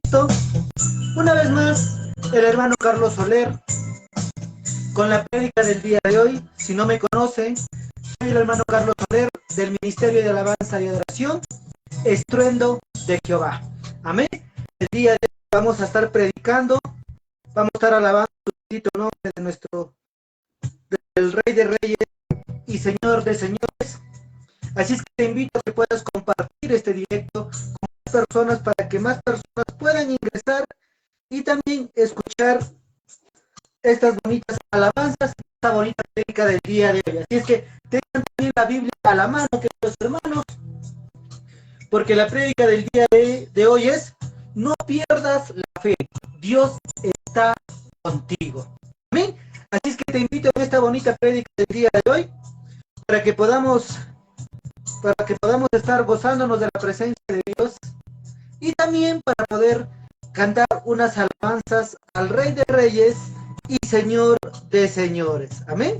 Cristo. Una vez más, el hermano Carlos Soler con la prédica del día de hoy. Si no me conoce, soy el hermano Carlos Soler del Ministerio de Alabanza y Adoración, Estruendo de Jehová. Amén. El día de hoy vamos a estar predicando, vamos a estar alabando el bendito nombre de del Rey de Reyes y Señor de Señores. Así es que te invito a que puedas compartir este directo con más personas para que más personas puedan ingresar y también escuchar estas bonitas alabanzas, esta bonita prédica del día de hoy. Así es que tengan también la Biblia a la mano, queridos hermanos, porque la prédica del día de hoy es: no pierdas la fe, Dios está contigo. Amén. Así es que te invito a esta bonita prédica del día de hoy para que podamos estar gozándonos de la presencia de Dios y también para poder cantar unas alabanzas al Rey de Reyes y Señor de Señores. Amén.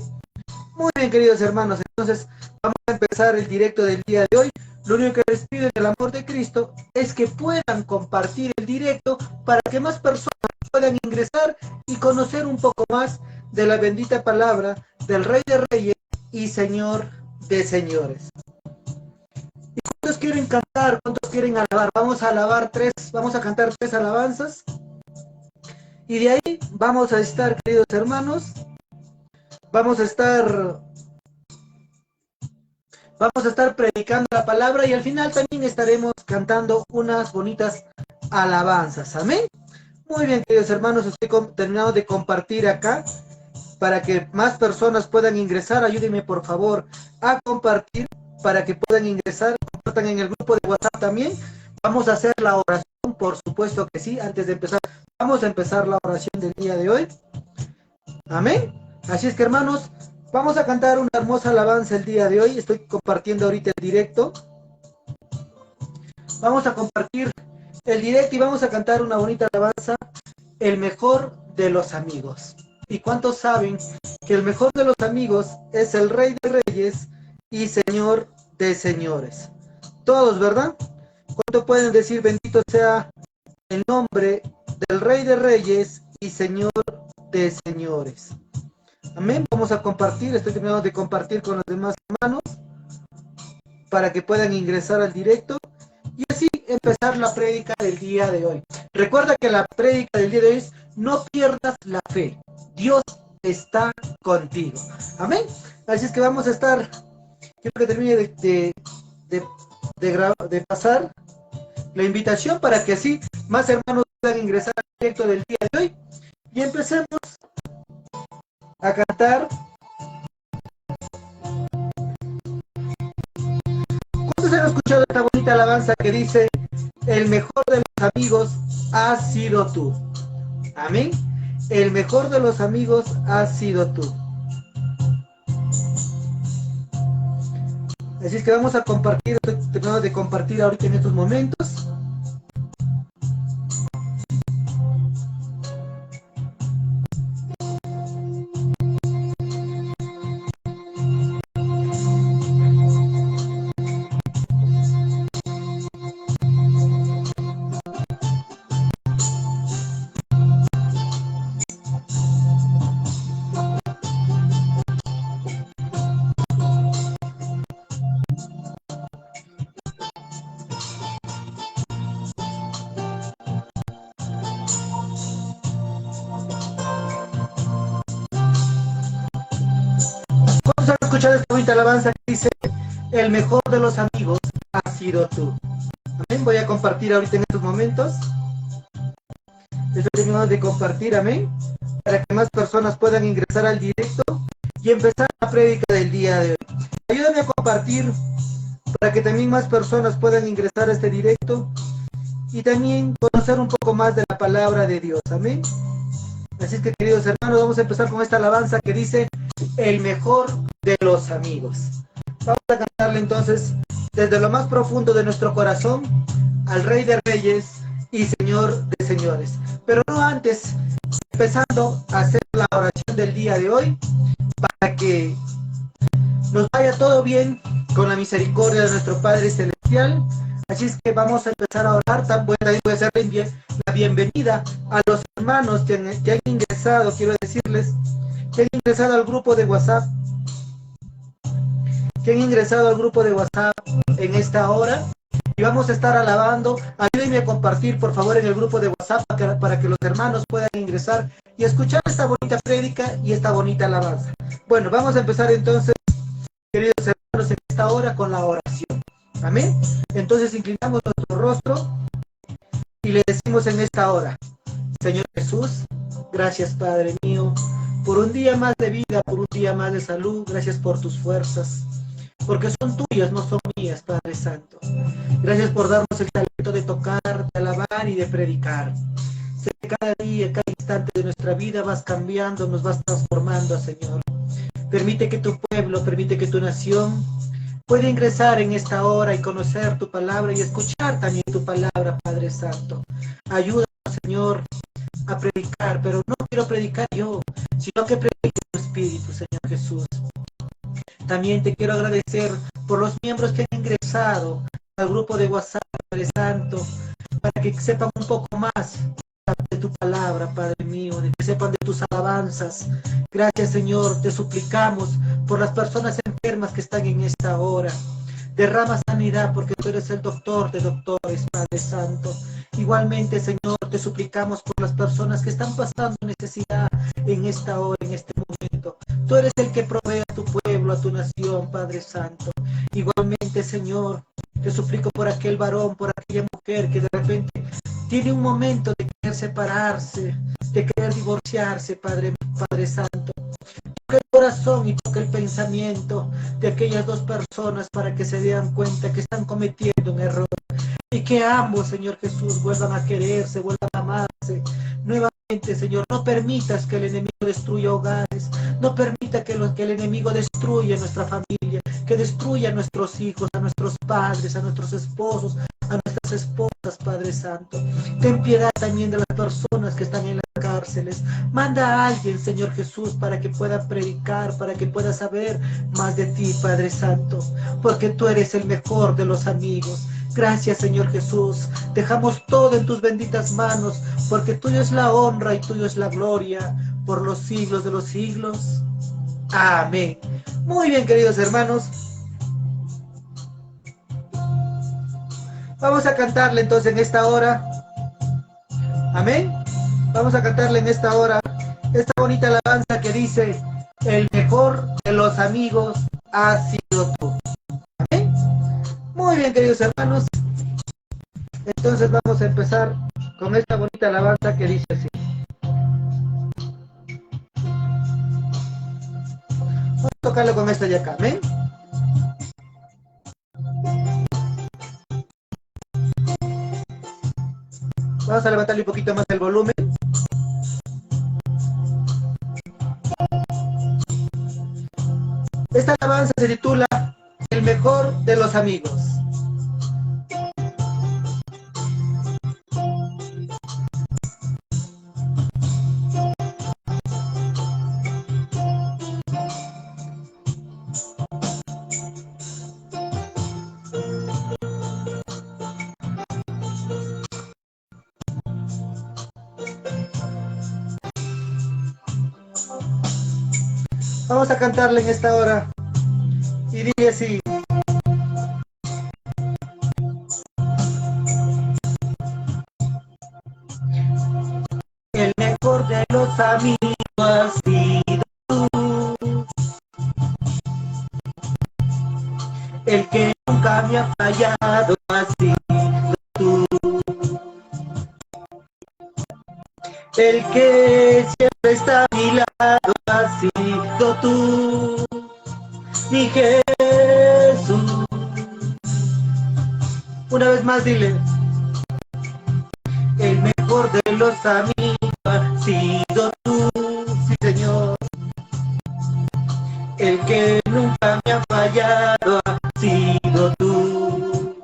Muy bien, queridos hermanos, entonces vamos a empezar el directo del día de hoy. Lo único que les pido en el amor de Cristo es que puedan compartir el directo para que más personas puedan ingresar y conocer un poco más de la bendita palabra del Rey de Reyes y Señor de Señores. ¿Y cuántos quieren cantar? ¿Cuántos quieren alabar? Vamos a cantar tres alabanzas. Y de ahí vamos a estar, queridos hermanos, vamos a estar predicando la palabra y al final también estaremos cantando unas bonitas alabanzas. Amén. Muy bien, queridos hermanos, estoy terminando de compartir acá para que más personas puedan ingresar. Ayúdenme por favor a compartir para que puedan ingresar. Compartan en el grupo de WhatsApp también. Vamos a hacer la oración, por supuesto que sí. Antes de empezar, vamos a empezar la oración del día de hoy. Amén. Así es que, hermanos, vamos a cantar una hermosa alabanza el día de hoy. Estoy compartiendo ahorita el directo. Vamos a compartir el directo y vamos a cantar una bonita alabanza, el mejor de los amigos. ¿Y cuántos saben que el mejor de los amigos es el Rey de Reyes y Señor de Señores? Todos, ¿verdad? ¿Cuánto pueden decir bendito sea el nombre del Rey de Reyes y Señor de Señores? Amén. Vamos a compartir, estoy terminando de compartir con los demás hermanos para que puedan ingresar al directo y así empezar la prédica del día de hoy. Recuerda que la prédica del día de hoy es: no pierdas la fe, Dios está contigo. Amén. Así es que vamos a estar, quiero que termine de pasar la invitación para que así más hermanos puedan ingresar al directo del día de hoy y empecemos a cantar. ¿Cuántos han escuchado esta bonita alabanza que dice: el mejor de los amigos has sido tú? Amén. El mejor de los amigos has sido tú. Así es que vamos a compartir, estoy terminando de compartir ahorita en estos momentos. Vamos a escuchar esta bonita alabanza que dice: el mejor de los amigos has sido tú. Amén. Voy a compartir ahorita en estos momentos. Estoy terminando de compartir, amén, para que más personas puedan ingresar al directo y empezar la prédica del día de hoy. Ayúdame a compartir para que también más personas puedan ingresar a este directo y también conocer un poco más de la palabra de Dios. Amén. Así es que, queridos hermanos, vamos a empezar con esta alabanza que dice: el mejor de los amigos. Vamos a cantarle entonces desde lo más profundo de nuestro corazón al Rey de Reyes y Señor de Señores. Pero no antes, empezando a hacer la oración del día de hoy, para que nos vaya todo bien con la misericordia de nuestro Padre Celestial. Así es que vamos a empezar a orar. También voy a hacer la bienvenida a los hermanos que han ingresado. Quiero decirles que han ingresado al grupo de WhatsApp, en esta hora. Y vamos a estar alabando. Ayúdenme a compartir, por favor, en el grupo de WhatsApp para que los hermanos puedan ingresar y escuchar esta bonita prédica y esta bonita alabanza. Bueno, vamos a empezar entonces, queridos hermanos, en esta hora con la oración. Amén. Entonces inclinamos nuestro rostro y le decimos en esta hora: Señor Jesús, gracias, Padre mío, por un día más de vida, por un día más de salud. Gracias por tus fuerzas, porque son tuyas, no son mías, Padre Santo. Gracias por darnos el talento de tocar, de alabar y de predicar. Sé que cada día, cada instante de nuestra vida vas cambiando, nos vas transformando, Señor. Permite que tu pueblo, permite que tu nación pueda ingresar en esta hora y conocer tu palabra y escuchar también tu palabra, Padre Santo. Ayúdanos, Señor, a predicar, pero no quiero predicar yo, sino que predique tu Espíritu, Señor Jesús. También te quiero agradecer por los miembros que han ingresado al grupo de WhatsApp, Padre Santo, para que sepan un poco más de tu palabra, Padre mío, de que sepan de tus alabanzas. Gracias, Señor, te suplicamos por las personas enfermas que están en esta hora. Derrama sanidad, porque tú eres el doctor de doctores, Padre Santo. Igualmente, Señor, te suplicamos por las personas que están pasando necesidad en esta hora, en este momento. Tú eres el que provee a tu pueblo, a tu nación, Padre Santo. Igualmente, Señor, te suplico por aquel varón, por aquella mujer que de repente tiene un momento de querer separarse, de querer divorciarse, Padre Santo. Toca el corazón y toca el pensamiento de aquellas dos personas para que se den cuenta que están cometiendo un error y que ambos, Señor Jesús, vuelvan a quererse, vuelvan a amarse nuevamente. Señor, no permitas que el enemigo destruya hogares, no permita que el enemigo destruya nuestra familia, que destruya a nuestros hijos, a nuestros padres, a nuestros esposos, a nuestras esposas, Padre Santo. Ten piedad también de las personas que están en las cárceles. Manda a alguien, Señor Jesús, para que pueda predicar, para que pueda saber más de ti, Padre Santo, porque tú eres el mejor de los amigos. Gracias, Señor Jesús. Dejamos todo en tus benditas manos, porque tuyo es la honra y tuyo es la gloria por los siglos de los siglos. Amén. Muy bien, queridos hermanos. Vamos a cantarle entonces en esta hora. Amén. Vamos a cantarle en esta hora esta bonita alabanza que dice: el mejor de los amigos ha sido tú. Amén. Muy bien, queridos hermanos. Entonces vamos a empezar con esta bonita alabanza que dice así. Vamos a tocarlo con esta de acá. Amén. Vamos a levantarle un poquito más el volumen. Esta alabanza se titula El mejor de los amigos. Vamos a cantarle en esta hora y dice así: el mejor de los amigos has sido tú, el que nunca me ha fallado has sido tú, el que siempre está a mi lado has sido tú, mi Jesús. Una vez más dile: el mejor de los amigos has sido tú, sí Señor, el que nunca me ha fallado ha sido tú,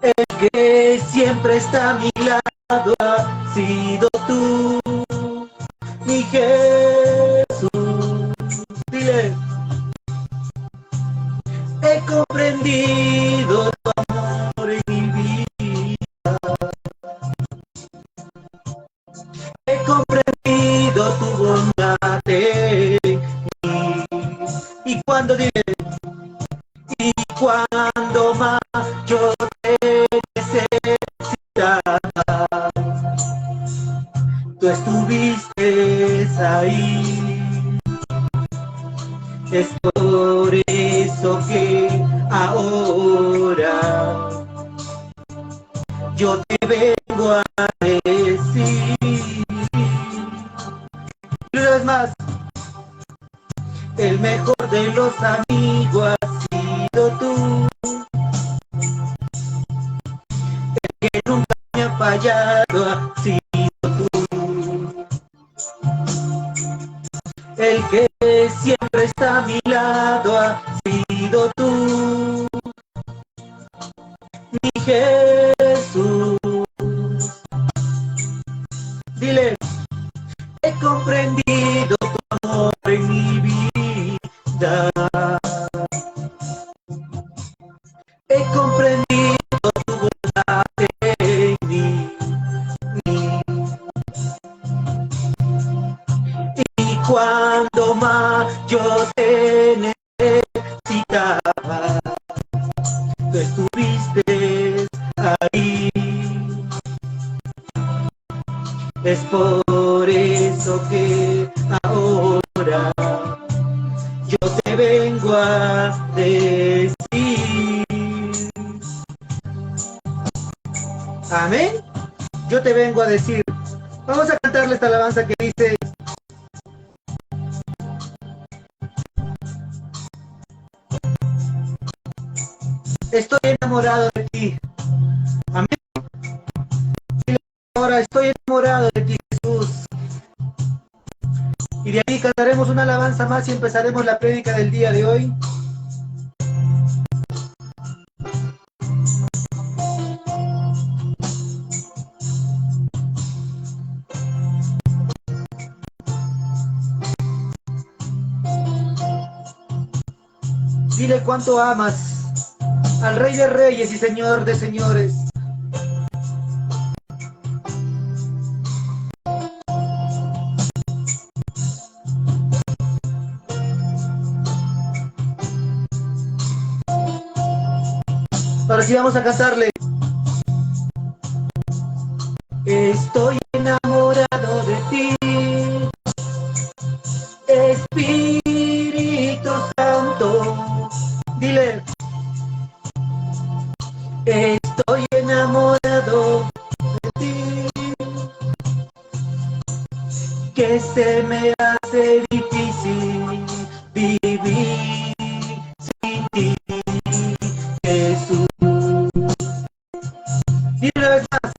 el que siempre está a mi lado ha sido tú, mi Jesús. Dile: yo te vengo a decir. Y una vez más, el mejor de los amigos has sido tú, el que nunca me ha fallado ha sido tú, el que siempre está a mi lado ha sido tú, mi Jesús. Dile, he comprendido tu amor en mi vida, he comprendido tu bondad en mí, y cuando más yo te necesitaba, tú estuviste ahí. Es por eso que ahora yo te vengo a decir. Amén. Yo te vengo a decir. Vamos a cantarle esta alabanza que dice: estoy enamorado de ti. Amén. Ahora estoy enamorado de ti, Jesús. Y de ahí cantaremos una alabanza más y empezaremos la prédica del día de hoy. Dile cuánto amas al Rey de Reyes y Señor de Señores. Ahora sí vamos a cantarle. Estoy enamorado de ti, Espíritu Santo. Dile, estoy enamorado de ti, que se me hace difícil vivir sin ti, Jesús. Y una vez más,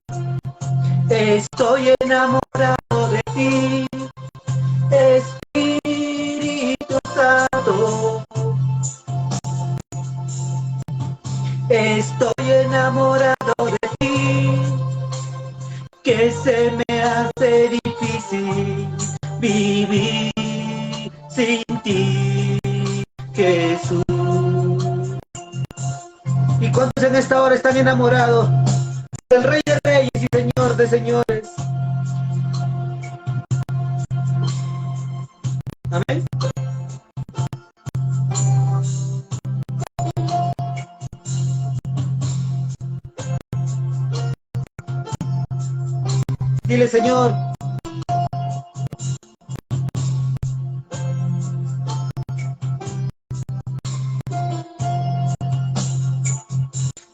estoy enamorado de ti, Espíritu Santo. Estoy enamorado de ti, que se me hace difícil vivir sin ti, Jesús. ¿Y cuántos en esta hora están enamorados del Rey de Reyes y Señor de Señores? Amén. Dile, Señor,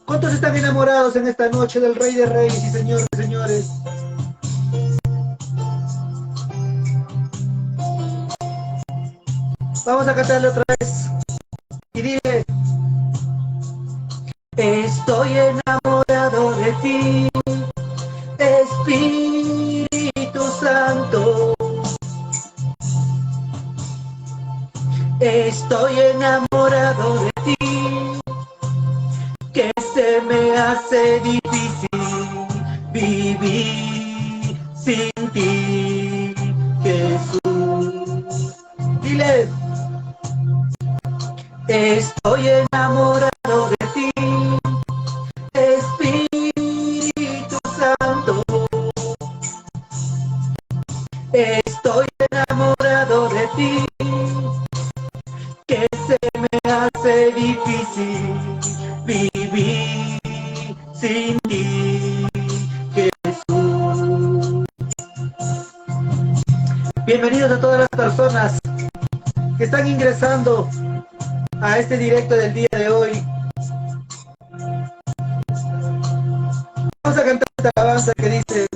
¿cuántos están enamorados en esta noche del Rey de Reyes y Señor de Señores? Vamos a cantarle otra vez. Y dile, estoy enamorado de ti, Espíritu Santo. Estoy enamorado de ti, que se me hace difícil vivir sin ti, Jesús. Dile, estoy enamorado de ti, Espíritu Santo. Estoy enamorado de ti, que se me hace difícil vivir sin ti, Jesús. Bienvenidos a todas las personas que están ingresando a este directo del día de hoy. Vamos a cantar esta alabanza que dice,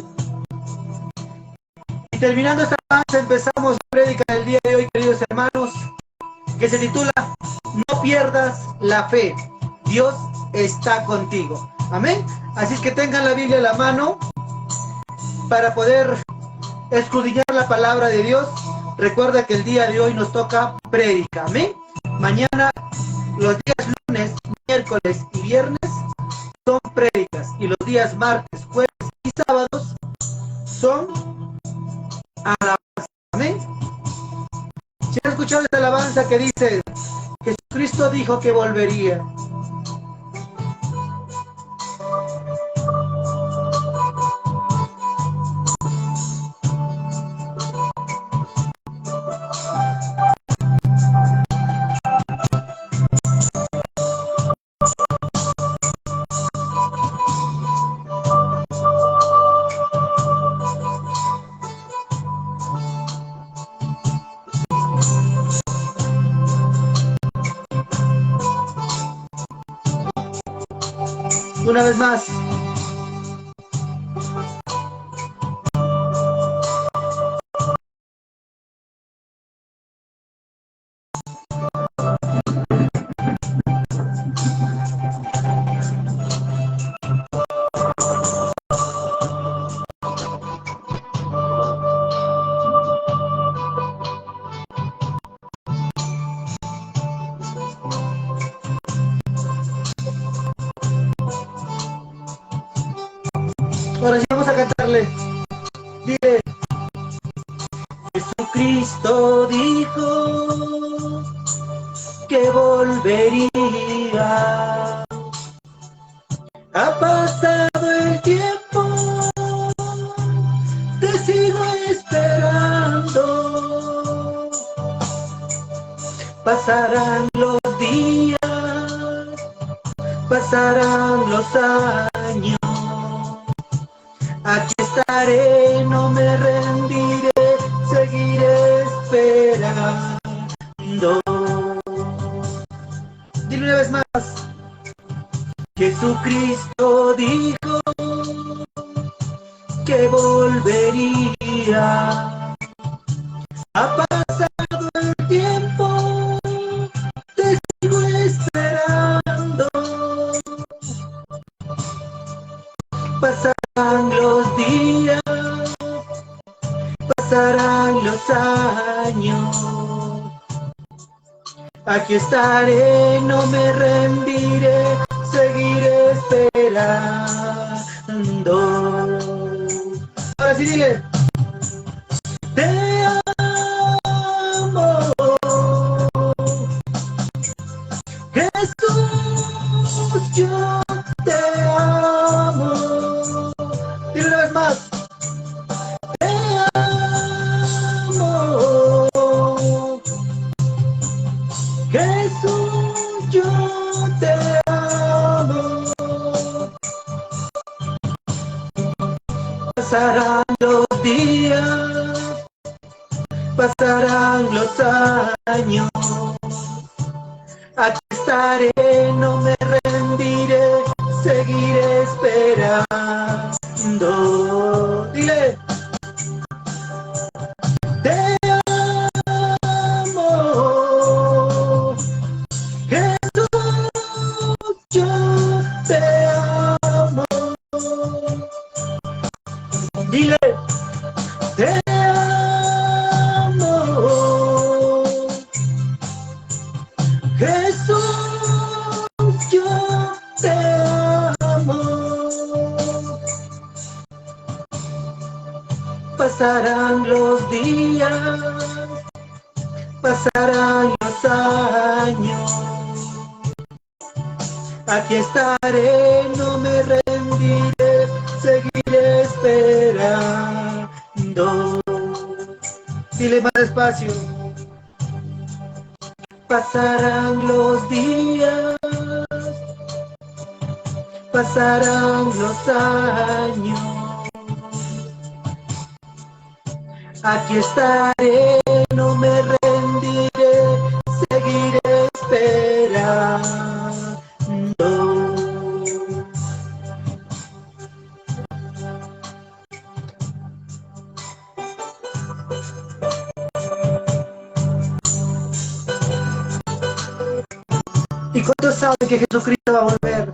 y terminando esta alabanza empezamos la prédica del día de hoy, queridos hermanos, que se titula No pierdas la fe, Dios está contigo. Amén. Así es que tengan la Biblia en la mano para poder escudriñar la palabra de Dios. Recuerda que el día de hoy nos toca prédica. Amén. Mañana, los días lunes, miércoles y viernes son prédicas, y los días martes, jueves y sábados son alabanza. Amén. Si han escuchado esta alabanza que dice, Jesucristo dijo que volvería. Una vez más. Ahora sí vamos a cantarle. Dile, Jesucristo dijo que volvería. Ha pasado el tiempo, te sigo esperando. Pasarán los días, pasarán los años. Aquí estaré, no me rendiré, seguiré esperando. Dile una vez más. Jesucristo dijo que volvería. Ha pasado el tiempo, te sigo esperando. Pasarán los días, pasarán los años. Aquí estaré, no me rendiré, seguiré esperando. Ahora sí, dile. Te amo, Jesús, yo te amo. Dile una vez más. Te amo, Jesús, yo te amo. Pasarán los días, pasarán los años. Aquí estaré, no me rendiré, seguiré esperando. Dile. Te amo, Jesús, yo te amo. Dile. Te amo, Jesús, yo te amo. Pasarán los días, pasarán los años. Aquí estaré, no me rendiré, seguiré esperando. Dile más despacio. Pasarán los días, pasarán los años. Aquí estaré, no me rendiré, seguiré esperando. ¿Y cuántos saben que Jesucristo va a volver?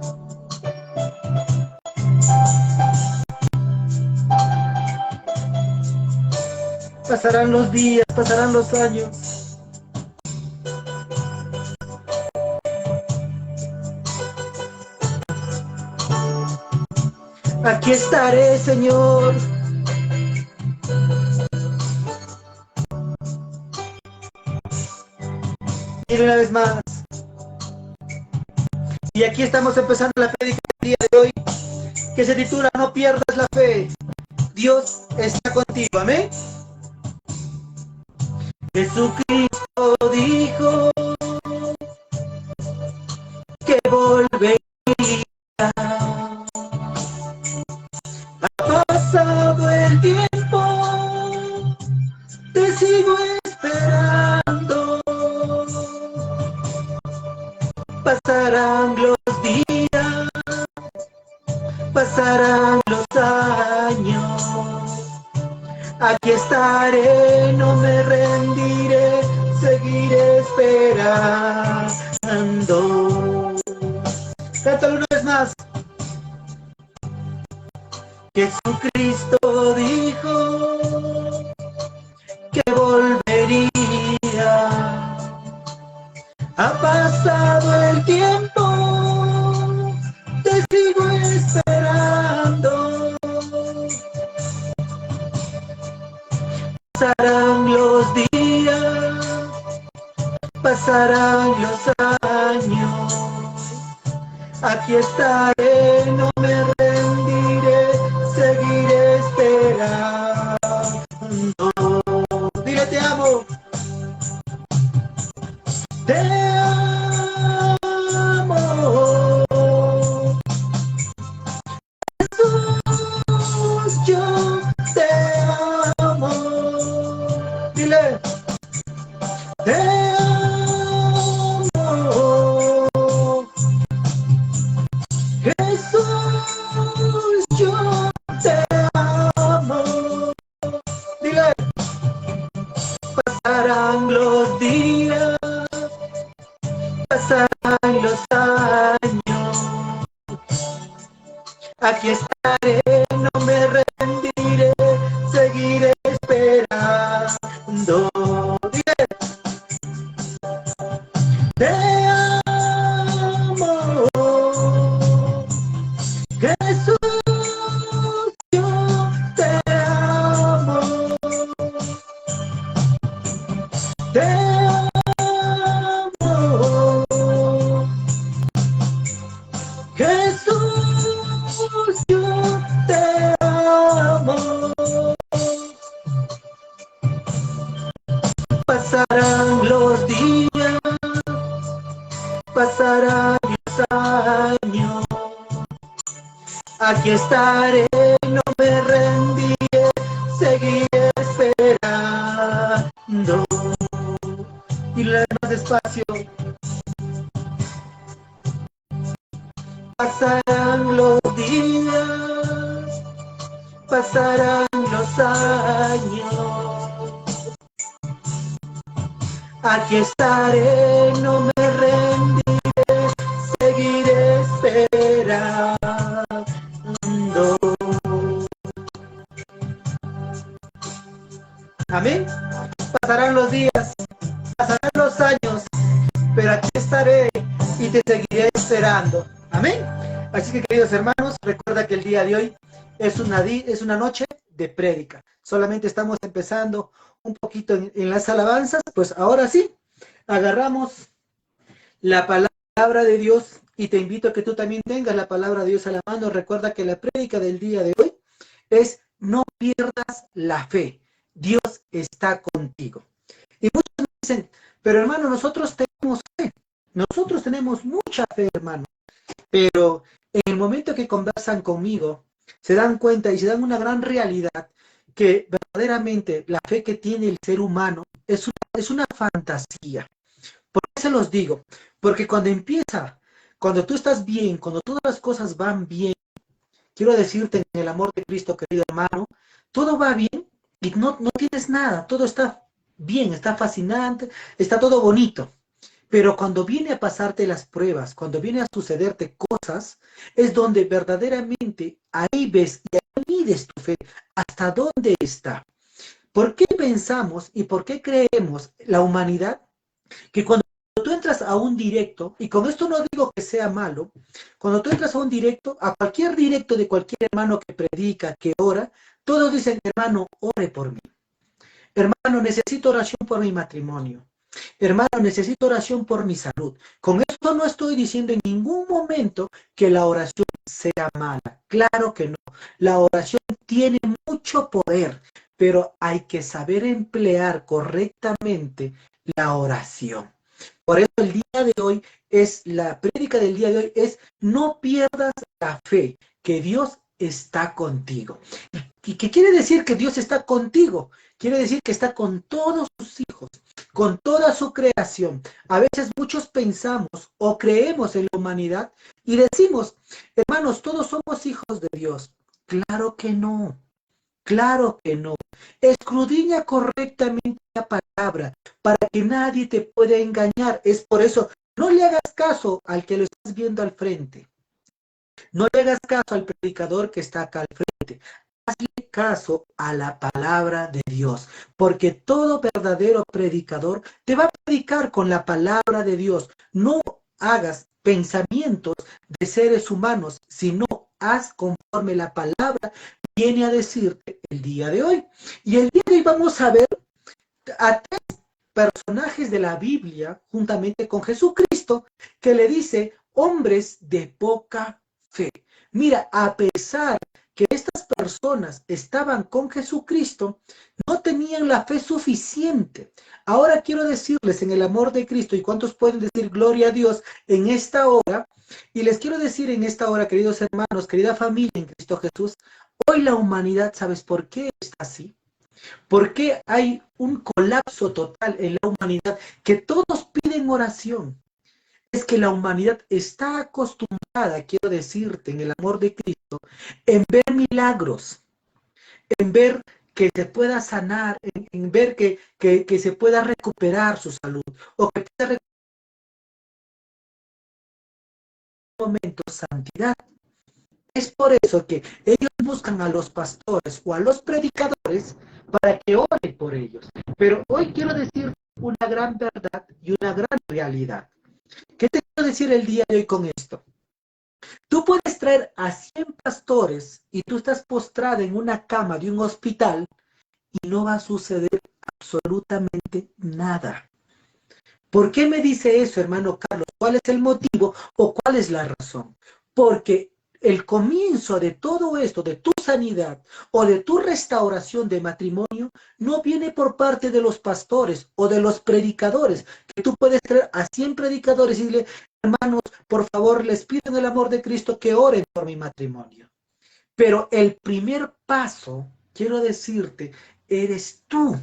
Pasarán los días, pasarán los años. Aquí estaré, Señor. Y una vez más. Y aquí estamos empezando la prédica del día de hoy, que se titula No pierdas la fe. Dios está contigo. Amén. Jesucristo dijo que volvería. Ha pasado el tiempo, te sigo esperando. Pasarán los días, pasarán los años. Aquí estaré, no me rendiré, seguiré esperando. Cántalo una vez más. Jesucristo dijo que volvería. Ha pasado el tiempo, te sigo esperando. Pasarán los días, pasarán los años. Aquí estaré, no me rendiré, seguiré esperando. Dile te amo. Te amo. Jesús, yo te amo. Dile. Te amo. Jesús, yo te amo. Dile. Pasarán los días, pasarán los años. Aquí estaré, no me rendiré, seguiré esperando. Dile. Te amo. Jesús, yo te amo. Te amo. Jesús, yo te amo. Pasarán los días, pasarán los años. Aquí estaré, no me rendiré, seguiré esperando. Y lo más despacio. Pasarán los días, pasarán los años. Aquí estaré, no me rendiré, seguiré esperando. Amén. Pasarán los días, pasarán los años, pero aquí estaré y te seguiré esperando. Amén. Así que, queridos hermanos, recuerda que el día de hoy es una noche de prédica. Solamente estamos empezando un poquito en las alabanzas, pues ahora sí, agarramos la palabra de Dios y te invito a que tú también tengas la palabra de Dios a la mano. Recuerda que la prédica del día de hoy es no pierdas la fe. Dios está contigo. Y muchos me dicen, pero hermano, nosotros tenemos fe. Nosotros tenemos mucha fe, hermano. Pero en el momento que conversan conmigo, se dan cuenta y se dan una gran realidad que verdaderamente la fe que tiene el ser humano es una fantasía. ¿Por qué se los digo? Porque cuando tú estás bien, cuando todas las cosas van bien, quiero decirte en el amor de Cristo, querido hermano, todo va bien y no tienes nada, todo está bien, está fascinante, está todo bonito. Pero cuando viene a pasarte las pruebas, cuando viene a sucederte cosas, es donde verdaderamente ahí ves y ahí mides tu fe hasta dónde está. ¿Por qué pensamos y por qué creemos la humanidad que cuando tú entras a un directo, y con esto no digo que sea malo, cuando tú entras a un directo, a cualquier directo de cualquier hermano que predica, que ora, todos dicen, hermano, ore por mí. Hermano, necesito oración por mi matrimonio. Hermano, necesito oración por mi salud. Con esto no estoy diciendo en ningún momento que la oración sea mala. Claro que no. La oración tiene mucho poder, pero hay que saber emplear correctamente la oración. Por eso el día de hoy es, la prédica del día de hoy es, no pierdas la fe, que Dios está contigo. ¿Y qué quiere decir que Dios está contigo? Quiere decir que está con todos sus hijos, con toda su creación. A veces muchos pensamos o creemos en la humanidad y decimos, hermanos, todos somos hijos de Dios. Claro que no. Claro que no. Escudriña correctamente la palabra para que nadie te pueda engañar. Es por eso, no le hagas caso al que lo estás viendo al frente. No le hagas caso al predicador que está acá al frente. Hazle caso a la palabra de Dios, porque todo verdadero predicador te va a predicar con la palabra de Dios. No hagas pensamientos de seres humanos, sino haz conforme la palabra viene a decirte el día de hoy. Y el día de hoy vamos a ver a tres personajes de la Biblia, juntamente con Jesucristo, que le dice, hombres de poca fe. Mira, a pesar que estas personas estaban con Jesucristo, no tenían la fe suficiente. Ahora quiero decirles en el amor de Cristo, y cuántos pueden decir gloria a Dios en esta hora, y les quiero decir en esta hora, queridos hermanos, querida familia en Cristo Jesús, hoy la humanidad, ¿sabes por qué está así? ¿Por qué hay un colapso total en la humanidad que todos piden oración? Es que la humanidad está acostumbrada, quiero decirte, en el amor de Cristo, en ver milagros, en ver que se pueda sanar, en ver que se pueda recuperar su salud, o que pueda recuperar en un momento santidad. Es por eso que ellos buscan a los pastores o a los predicadores para que oren por ellos. Pero hoy quiero decir una gran verdad y una gran realidad. ¿Qué te quiero decir el día de hoy con esto? Tú puedes traer a 100 pastores y tú estás postrada en una cama de un hospital y no va a suceder absolutamente nada. ¿Por qué me dice eso, hermano Carlos? ¿Cuál es el motivo o cuál es la razón? Porque el comienzo de todo esto, de tu sanidad o de tu restauración de matrimonio, no viene por parte de los pastores o de los predicadores, que tú puedes traer a 100 predicadores y decirle, hermanos, por favor, les pido en el amor de Cristo que oren por mi matrimonio. Pero el primer paso, quiero decirte, eres tú.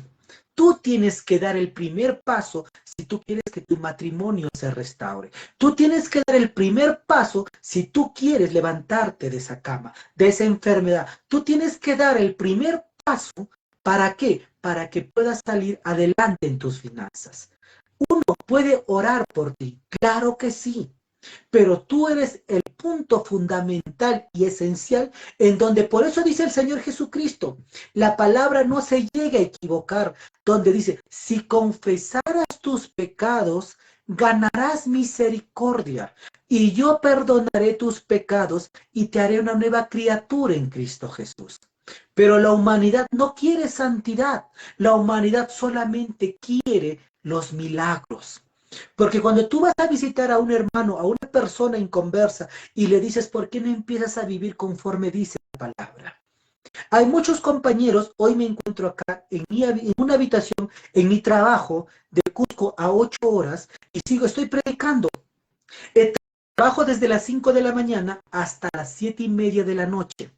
Tú tienes que dar el primer paso si tú quieres que tu matrimonio se restaure. Tú tienes que dar el primer paso si tú quieres levantarte de esa cama, de esa enfermedad. Tú tienes que dar el primer paso. ¿Para qué? Para que puedas salir adelante en tus finanzas. Uno puede orar por ti, claro que sí. Pero tú eres el punto fundamental y esencial en donde, por eso dice el Señor Jesucristo, la palabra no se llega a equivocar, donde dice, si confesaras tus pecados, ganarás misericordia y yo perdonaré tus pecados y te haré una nueva criatura en Cristo Jesús. Pero la humanidad no quiere santidad, la humanidad solamente quiere los milagros. Porque cuando tú vas a visitar a un hermano, a una persona inconversa, y le dices, ¿por qué no empiezas a vivir conforme dice la palabra? Hay muchos compañeros, hoy me encuentro acá en una habitación, en mi trabajo de Cusco a 8 horas, y estoy predicando. Trabajo desde las 5 de la mañana hasta las 7:30 de la noche.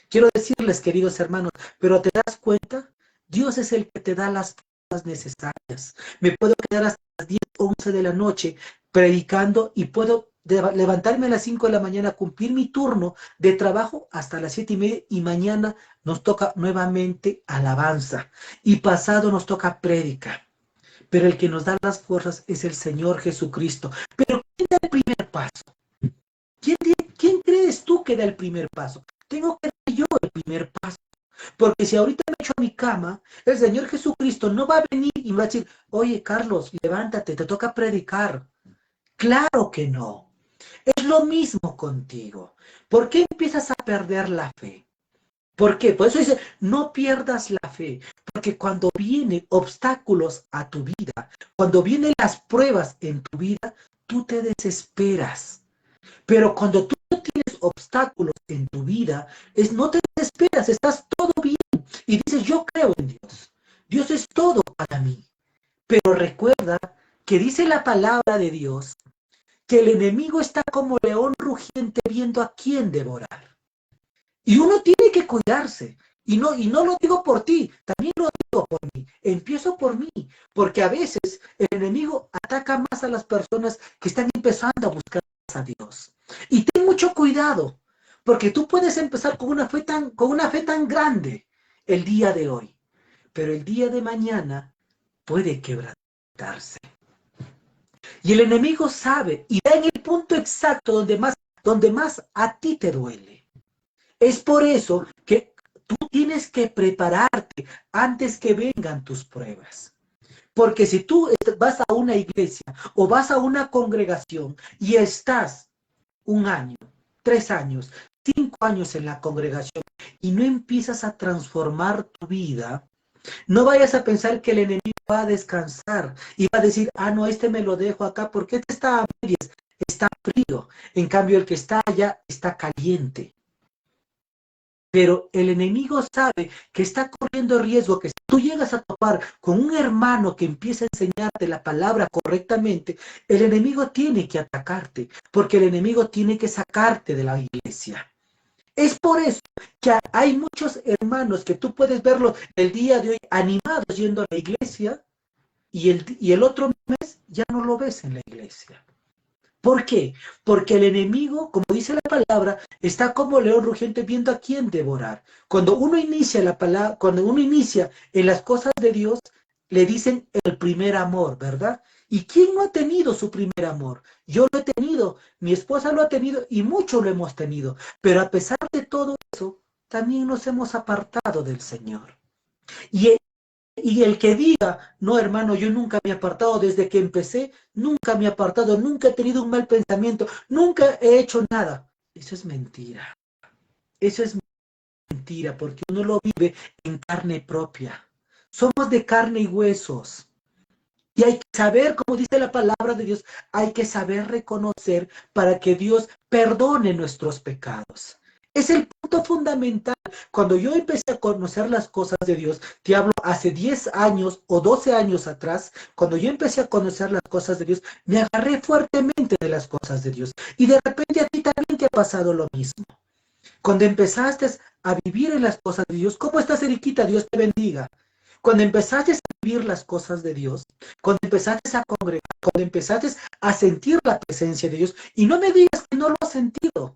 Quiero decirles, queridos hermanos, pero ¿te das cuenta? Dios es el que te da las fuerzas necesarias. Me puedo quedar hasta las 10, 11 de la noche predicando y puedo levantarme a las 5 de la mañana, cumplir mi turno de trabajo hasta las 7:30 y mañana nos toca nuevamente alabanza y pasado nos toca prédica. pero el que nos da las fuerzas es el Señor Jesucristo. Pero ¿quién da el primer paso? ¿Quién crees tú que da el primer paso? Tengo que dar yo el primer paso. Porque si ahorita me echo a mi cama, el Señor Jesucristo no va a venir y me va a decir, oye, Carlos, levántate, te toca predicar. Claro que no. Es lo mismo contigo. ¿Por qué empiezas a perder la fe? ¿Por qué? Por eso dice, no pierdas la fe, porque cuando vienen obstáculos a tu vida, cuando vienen las pruebas en tu vida, tú te desesperas. Pero cuando tú no tienes obstáculos en tu vida, no te desesperas, estás todo bien. Y dices, yo creo en Dios. Dios es todo para mí. Pero recuerda que dice la palabra de Dios que el enemigo está como león rugiente viendo a quién devorar. Y uno tiene que cuidarse. Y no lo digo por ti, también lo digo por mí. Empiezo por mí, porque a veces el enemigo ataca más a las personas que están empezando a buscar a Dios. Y ten mucho cuidado, porque tú puedes empezar con una fe tan grande el día de hoy, pero el día de mañana puede quebrantarse. Y el enemigo sabe y da en el punto exacto donde más a ti te duele. Es por eso que tú tienes que prepararte antes que vengan tus pruebas. Porque si tú vas a una iglesia o vas a una congregación y estás 1 año, 3 años, 5 años en la congregación y no empiezas a transformar tu vida, no vayas a pensar que el enemigo va a descansar y va a decir, ah, no, este me lo dejo acá porque este está a medias, está frío. En cambio, el que está allá está caliente. Pero el enemigo sabe que está corriendo riesgo, que si tú llegas a topar con un hermano que empieza a enseñarte la palabra correctamente, el enemigo tiene que atacarte, porque el enemigo tiene que sacarte de la iglesia. Es por eso que hay muchos hermanos que tú puedes verlos el día de hoy animados yendo a la iglesia y el otro mes ya no lo ves en la iglesia. ¿Por qué? Porque el enemigo, como dice la palabra, está como león rugiente viendo a quién devorar. Cuando uno inicia cuando uno inicia en las cosas de Dios, le dicen el primer amor, ¿verdad? ¿Y quién no ha tenido su primer amor? Yo lo he tenido, mi esposa lo ha tenido y muchos lo hemos tenido. Pero a pesar de todo eso, también nos hemos apartado del Señor. Y y el que diga, no hermano, yo nunca me he apartado desde que empecé, nunca me he apartado, nunca he tenido un mal pensamiento, nunca he hecho nada. Eso es mentira. Eso es mentira porque uno lo vive en carne propia. Somos de carne y huesos. Y hay que saber, como dice la palabra de Dios, hay que saber reconocer para que Dios perdone nuestros pecados. Es el punto fundamental. Cuando yo empecé a conocer las cosas de Dios, te hablo hace 10 años o 12 años atrás, cuando yo empecé a conocer las cosas de Dios, me agarré fuertemente de las cosas de Dios. Y de repente a ti también te ha pasado lo mismo. Cuando empezaste a vivir en las cosas de Dios, ¿cómo estás, Eriquita? Dios te bendiga. Cuando empezaste a vivir las cosas de Dios, cuando empezaste a congregar, cuando empezaste a sentir la presencia de Dios, y no me digas que no lo has sentido,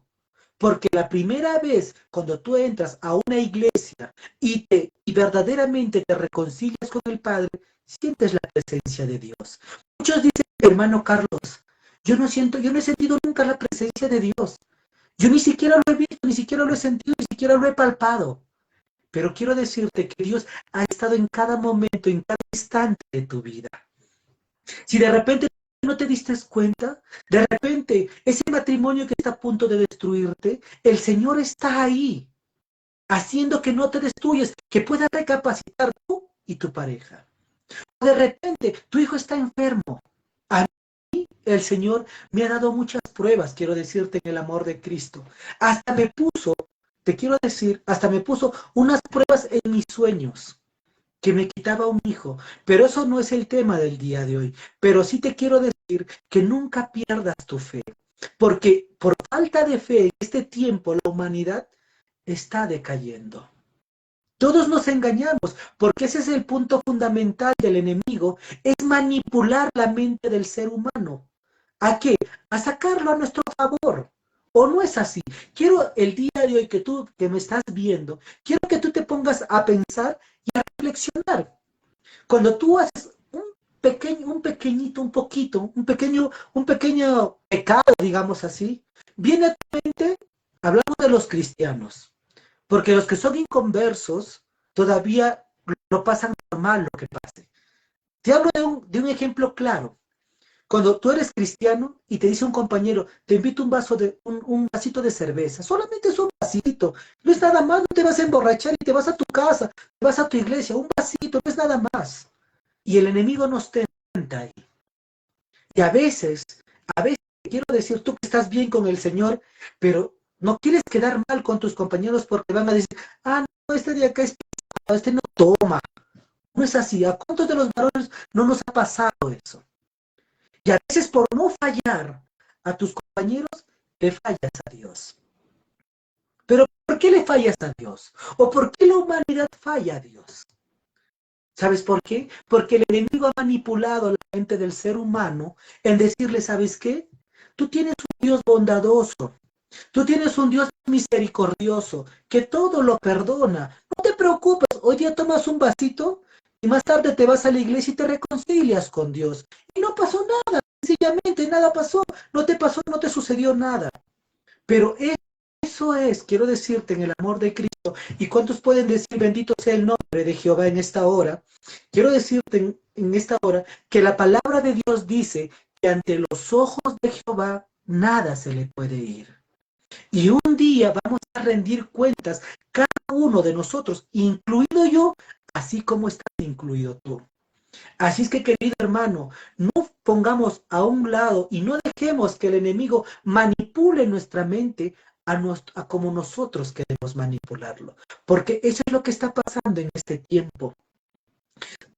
porque la primera vez cuando tú entras a una iglesia y verdaderamente te reconcilias con el Padre, sientes la presencia de Dios. Muchos dicen, hermano Carlos, yo no he sentido nunca la presencia de Dios. Yo ni siquiera lo he visto, ni siquiera lo he sentido, ni siquiera lo he palpado. Pero quiero decirte que Dios ha estado en cada momento, en cada instante de tu vida. Si de repente no te diste cuenta, de repente ese matrimonio que está a punto de destruirte, el Señor está ahí, haciendo que no te destruyas, que puedas recapacitar tú y tu pareja. De repente tu hijo está enfermo. A mí el Señor me ha dado muchas pruebas, quiero decirte, en el amor de Cristo. Hasta me puso, te quiero decir, hasta me puso unas pruebas en mis sueños que me quitaba un hijo, pero eso no es el tema del día de hoy. Pero sí te quiero decir que nunca pierdas tu fe, porque por falta de fe en este tiempo la humanidad está decayendo. Todos nos engañamos, porque ese es el punto fundamental del enemigo, es manipular la mente del ser humano. ¿A qué? A sacarlo a nuestro favor. ¿O no es así? Quiero el día de hoy que tú que me estás viendo, quiero que tú te pongas a pensar y a reflexionar. Cuando tú haces un pequeñito, un poquito, un pequeño pecado, digamos así, viene a tu mente, hablamos de los cristianos, porque los que son inconversos todavía lo pasan normal lo que pase. Te hablo de un ejemplo claro. Cuando tú eres cristiano y te dice un compañero, te invito un vasito de cerveza, solamente es un vasito, no es nada más, no te vas a emborrachar y te vas a tu casa, te vas a tu iglesia, un vasito, no es nada más. Y el enemigo nos tenta ahí. Y a veces, quiero decir, tú que estás bien con el Señor, pero no quieres quedar mal con tus compañeros porque van a decir, ah, no, este de acá es pesado, este no toma. No es así. ¿A cuántos de los varones no nos ha pasado eso? Y a veces por no fallar a tus compañeros, le fallas a Dios. Pero ¿por qué le fallas a Dios? ¿O por qué la humanidad falla a Dios? ¿Sabes por qué? Porque el enemigo ha manipulado la mente del ser humano en decirle, ¿sabes qué? Tú tienes un Dios bondadoso, tú tienes un Dios misericordioso, que todo lo perdona. No te preocupes, hoy día tomas un vasito y más tarde te vas a la iglesia y te reconcilias con Dios. Y no pasó nada, sencillamente nada pasó, no te pasó, no te sucedió nada. Pero eso es, quiero decirte, en el amor de Cristo. ¿Y cuántos pueden decir, bendito sea el nombre de Jehová en esta hora? Quiero decirte en esta hora que la palabra de Dios dice que ante los ojos de Jehová nada se le puede ir. Y un día vamos a rendir cuentas, cada uno de nosotros, incluido yo, así como estás incluido tú. Así es que, querido hermano, no pongamos a un lado y no dejemos que el enemigo manipule nuestra mente a como nosotros queremos manipularlo. Porque eso es lo que está pasando en este tiempo.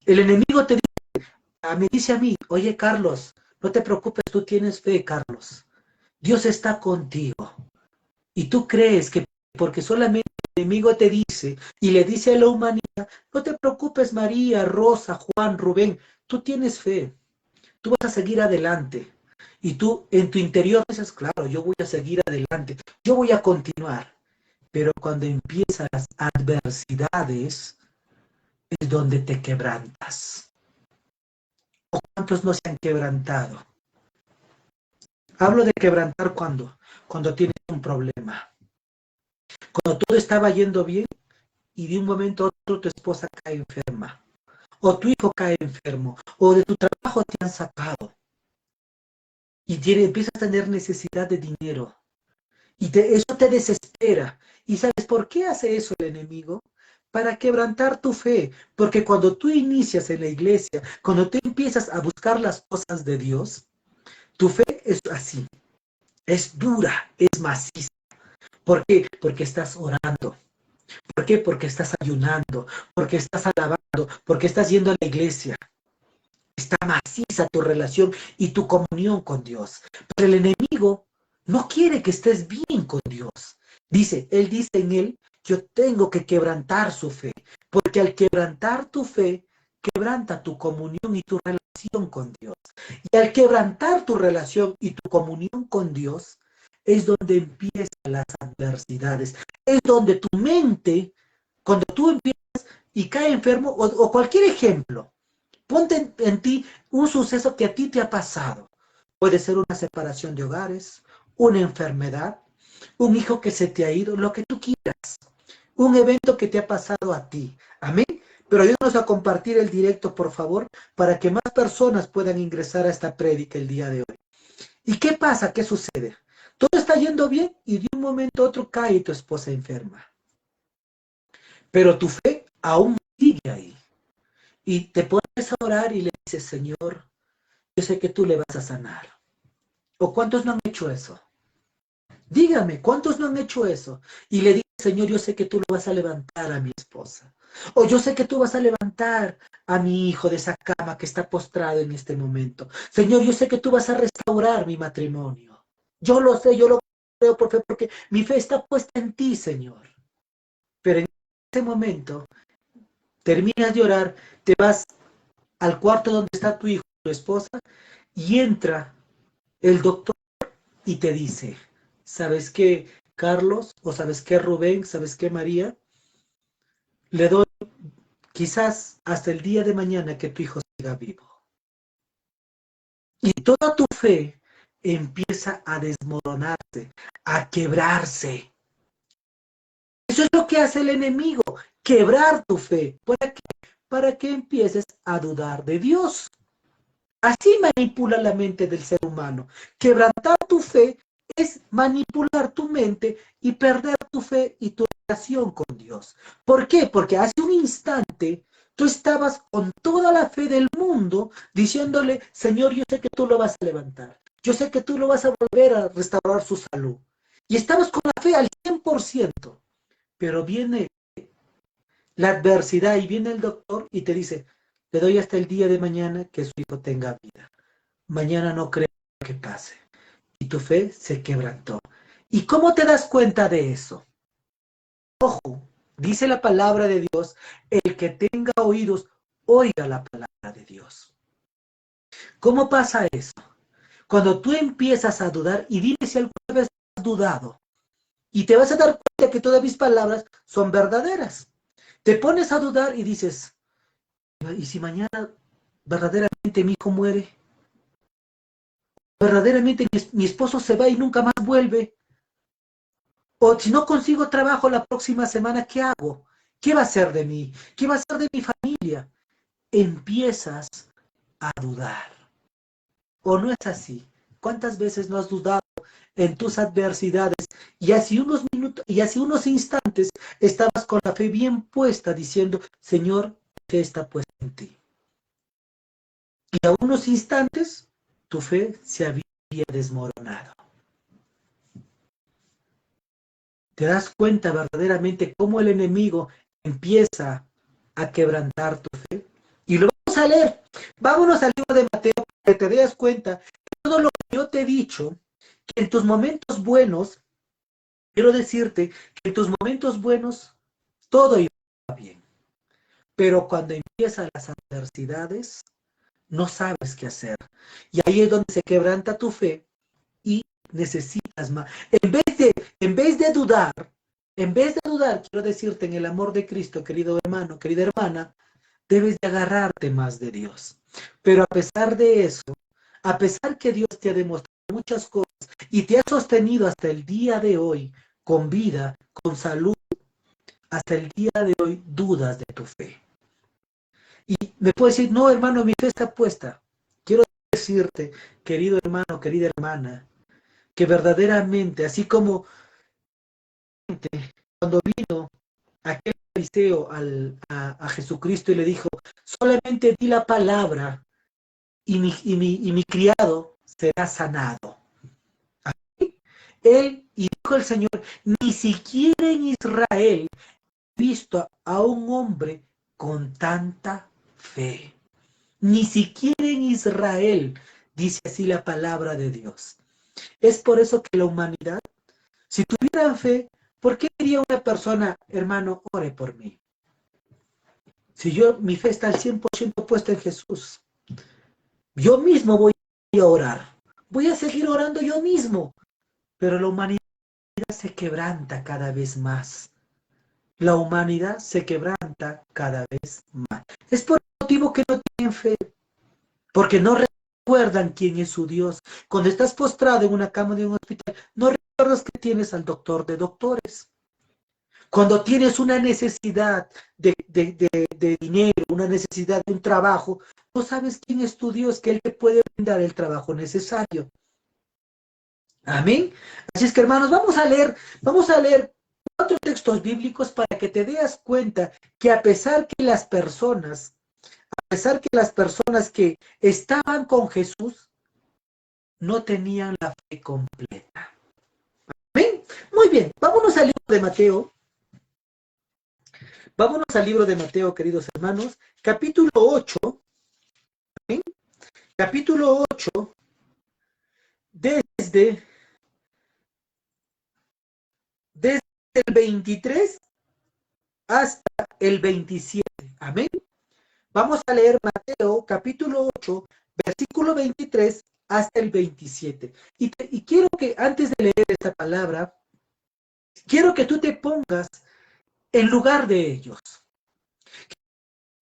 El enemigo me dice a mí, oye Carlos, no te preocupes, tú tienes fe, Carlos. Dios está contigo. Y tú crees que porque solamente el enemigo te dice y le dice a la humanidad, no te preocupes María, Rosa, Juan, Rubén, tú tienes fe. Tú vas a seguir adelante. Y tú en tu interior dices, claro, yo voy a seguir adelante, yo voy a continuar. Pero cuando empiezan las adversidades, es donde te quebrantas. ¿O cuántos no se han quebrantado? Hablo de quebrantar cuando tienes un problema. Cuando todo estaba yendo bien y de un momento a otro tu esposa cae enferma. O tu hijo cae enfermo. O de tu trabajo te han sacado. Y empiezas a tener necesidad de dinero. Y eso te desespera. ¿Y sabes por qué hace eso el enemigo? Para quebrantar tu fe. Porque cuando tú inicias en la iglesia, cuando tú empiezas a buscar las cosas de Dios, tu fe es así. Es dura, es maciza. ¿Por qué? Porque estás orando. ¿Por qué? Porque estás ayunando. Porque estás alabando. Porque estás yendo a la iglesia. Está maciza tu relación y tu comunión con Dios. Pero el enemigo no quiere que estés bien con Dios. Él dice en él, yo tengo que quebrantar su fe, porque al quebrantar tu fe, quebranta tu comunión y tu relación con Dios. Y al quebrantar tu relación y tu comunión con Dios, es donde empiezan las adversidades. Es donde tu mente, cuando tú empiezas y cae enfermo, o cualquier ejemplo, ponte en ti un suceso que a ti te ha pasado. Puede ser una separación de hogares, una enfermedad, un hijo que se te ha ido, lo que tú quieras. Un evento que te ha pasado a ti. Amén. Pero ayúdanos a compartir el directo, por favor, para que más personas puedan ingresar a esta prédica el día de hoy. ¿Y qué pasa? ¿Qué sucede? Todo está yendo bien y de un momento a otro cae tu esposa enferma. Pero tu fe aún sigue ahí. Y te pones a orar y le dices, Señor, yo sé que tú le vas a sanar. ¿O cuántos no han hecho eso? Dígame, ¿cuántos no han hecho eso? Y le dice, Señor, yo sé que tú lo vas a levantar a mi esposa. O yo sé que tú vas a levantar a mi hijo de esa cama que está postrado en este momento. Señor, yo sé que tú vas a restaurar mi matrimonio. Yo lo sé, yo lo creo por fe, porque mi fe está puesta en ti, Señor. Pero en ese momento, terminas de orar, te vas al cuarto donde está tu hijo, tu esposa, y entra el doctor y te dice, ¿sabes qué, Carlos? ¿O sabes qué, Rubén? ¿Sabes qué, María? Le doy quizás hasta el día de mañana que tu hijo siga vivo. Y toda tu fe empieza a desmoronarse, a quebrarse. Eso es lo que hace el enemigo, quebrar tu fe. ¿Para qué? Para que empieces a dudar de Dios. Así manipula la mente del ser humano. Quebrantar tu fe es manipular tu mente y perder tu fe y tu relación con Dios. ¿Por qué? Porque hace un instante tú estabas con toda la fe del mundo diciéndole, Señor, yo sé que tú lo vas a levantar. Yo sé que tú lo vas a volver a restaurar su salud. Y estabas con la fe al 100%. Pero viene la adversidad y viene el doctor y te dice, le doy hasta el día de mañana que su hijo tenga vida. Mañana no creo que pase. Y tu fe se quebrantó. ¿Y cómo te das cuenta de eso? Ojo, dice la palabra de Dios, el que tenga oídos, oiga la palabra de Dios. ¿Cómo pasa eso? Cuando tú empiezas a dudar, y dime si alguna vez has dudado, y te vas a dar cuenta que todas mis palabras son verdaderas. Te pones a dudar y dices, ¿y si mañana verdaderamente mi hijo muere? Verdaderamente mi esposo se va y nunca más vuelve. O si no consigo trabajo la próxima semana, ¿qué hago? ¿Qué va a ser de mí? ¿Qué va a ser de mi familia? Empiezas a dudar. ¿O no es así? ¿Cuántas veces no has dudado en tus adversidades y hace unos minutos y hace unos instantes estabas con la fe bien puesta diciendo, Señor, ¿qué está puesta en ti? Y a unos instantes tu fe se había desmoronado. ¿Te das cuenta verdaderamente cómo el enemigo empieza a quebrantar tu fe? Y lo vamos a leer. Vámonos al libro de Mateo para que te des cuenta que todo lo que yo te he dicho, que en tus momentos buenos, quiero decirte que en tus momentos buenos todo iba bien. Pero cuando empiezan las adversidades, no sabes qué hacer. Y ahí es donde se quebranta tu fe y necesitas más. En vez de dudar, quiero decirte en el amor de Cristo, querido hermano, querida hermana, debes de agarrarte más de Dios. Pero a pesar de eso, a pesar que Dios te ha demostrado muchas cosas y te ha sostenido hasta el día de hoy, con vida, con salud, hasta el día de hoy dudas de tu fe. Y me puedes decir, no, hermano, mi fe está puesta. Quiero decirte, querido hermano, querida hermana, que verdaderamente, así como cuando vino aquel fariseo a Jesucristo y le dijo, solamente di la palabra y mi criado será sanado. Él, y dijo el Señor, ni siquiera en Israel he visto a un hombre con tanta fe. Ni siquiera en Israel, dice así la palabra de Dios. Es por eso que la humanidad, si tuvieran fe, ¿por qué diría una persona, hermano, ore por mí? Si mi fe está al 100% puesta en Jesús, yo mismo voy a orar. Voy a seguir orando yo mismo. Pero la humanidad se quebranta cada vez más. La humanidad se quebranta cada vez más. Es por el motivo que no tienen fe. Porque no recuerdan quién es su Dios. Cuando estás postrado en una cama de un hospital, no recuerdas que tienes al doctor de doctores. Cuando tienes una necesidad de dinero, una necesidad de un trabajo, no sabes quién es tu Dios, que Él te puede brindar el trabajo necesario. Amén. Así es que, hermanos, vamos a leer 4 textos bíblicos para que te des cuenta que a pesar que las personas, que estaban con Jesús, no tenían la fe completa. Amén. Muy bien, vámonos al libro de Mateo. Vámonos al libro de Mateo, queridos hermanos, capítulo 8, ¿sí? Capítulo 8, desde el 23 hasta el 27. Amén. Vamos a leer Mateo, capítulo 8, versículo 23 hasta el 27. Y quiero que antes de leer esta palabra, quiero que tú te pongas en lugar de ellos.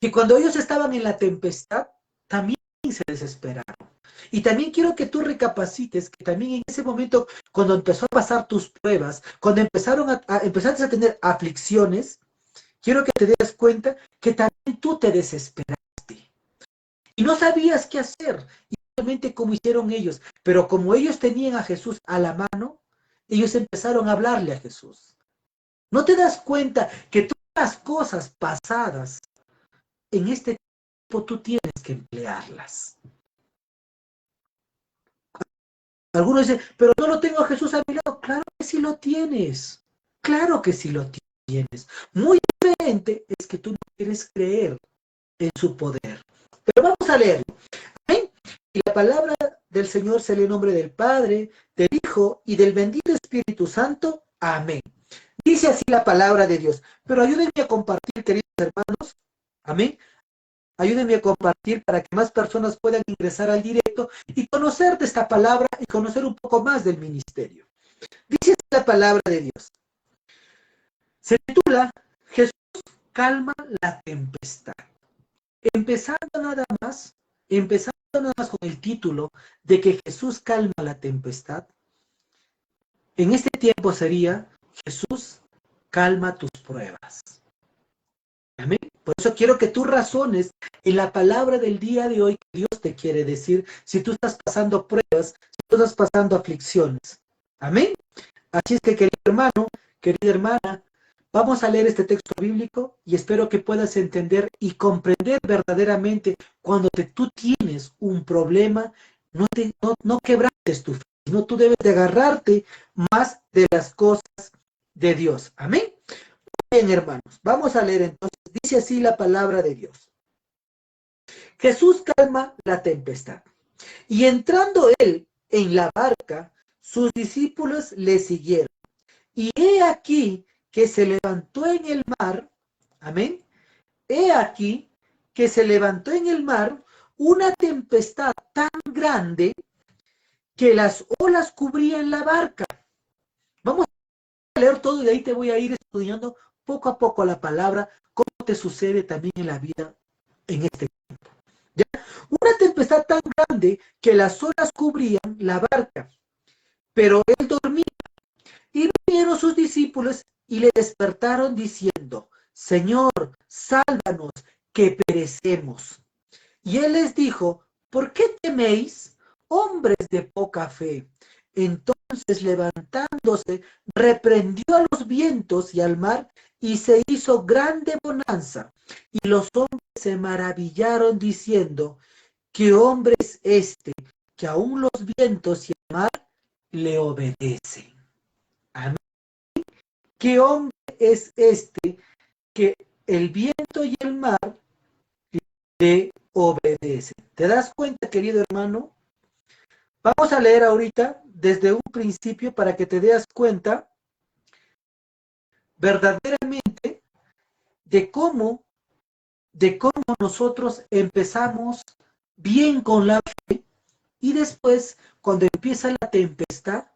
Que cuando ellos estaban en la tempestad, también se desesperaron. Y también quiero que tú recapacites que también en ese momento, cuando empezó a pasar tus pruebas, cuando empezaste a tener aflicciones, quiero que te des cuenta que también tú te desesperaste. Y no sabías qué hacer, igualmente como hicieron ellos. Pero como ellos tenían a Jesús a la mano, ellos empezaron a hablarle a Jesús. ¿No te das cuenta que todas las cosas pasadas en este tiempo tú tienes que emplearlas? Algunos dicen, pero no lo tengo a Jesús a mi lado. Claro que sí lo tienes. Claro que sí lo tienes. Muy diferente es que tú no quieres creer en su poder. Pero vamos a leerlo. ¿Amén? Y la palabra del Señor se lee en nombre del Padre, del Hijo y del bendito Espíritu Santo. Amén. Dice así la palabra de Dios. Pero ayúdenme a compartir, queridos hermanos. Amén. Ayúdenme a compartir para que más personas puedan ingresar al directo y conocer de esta palabra y conocer un poco más del ministerio. Dice la palabra de Dios. Se titula Jesús calma la tempestad. Empezando nada más con el título de que Jesús calma la tempestad, en este tiempo sería Jesús calma tus pruebas. Amén. Por eso quiero que tú razones en la palabra del día de hoy que Dios te quiere decir si tú estás pasando pruebas, si tú estás pasando aflicciones. Amén. Así es que, querido hermano, querida hermana, vamos a leer este texto bíblico y espero que puedas entender y comprender verdaderamente cuando tú tienes un problema, no quebrantes tu fe, sino tú debes de agarrarte más de las cosas de Dios. Amén. Bien, hermanos, vamos a leer entonces. Dice así la palabra de Dios. Jesús calma la tempestad. Y entrando él en la barca, sus discípulos le siguieron. Y he aquí que se levantó en el mar, amén, he aquí que se levantó en el mar una tempestad tan grande que las olas cubrían la barca. Vamos a leer todo y de ahí te voy a ir estudiando poco a poco la palabra, cómo te sucede también en la vida en este tiempo. ¿Ya? Una tempestad tan grande que las olas cubrían la barca, pero él dormía. Y vinieron sus discípulos y le despertaron diciendo, Señor, sálvanos, que perecemos. Y él les dijo, ¿por qué teméis, hombres de poca fe? Entonces levantándose, reprendió a los vientos y al mar, y se hizo grande bonanza. Y los hombres se maravillaron diciendo, ¿qué hombre es este, que aún los vientos y el mar le obedecen? Amén. ¿Qué hombre es este que el viento y el mar le obedecen? ¿Te das cuenta, querido hermano? Vamos a leer ahorita desde un principio para que te des cuenta verdaderamente de cómo nosotros empezamos bien con la fe y después, cuando empieza la tempestad,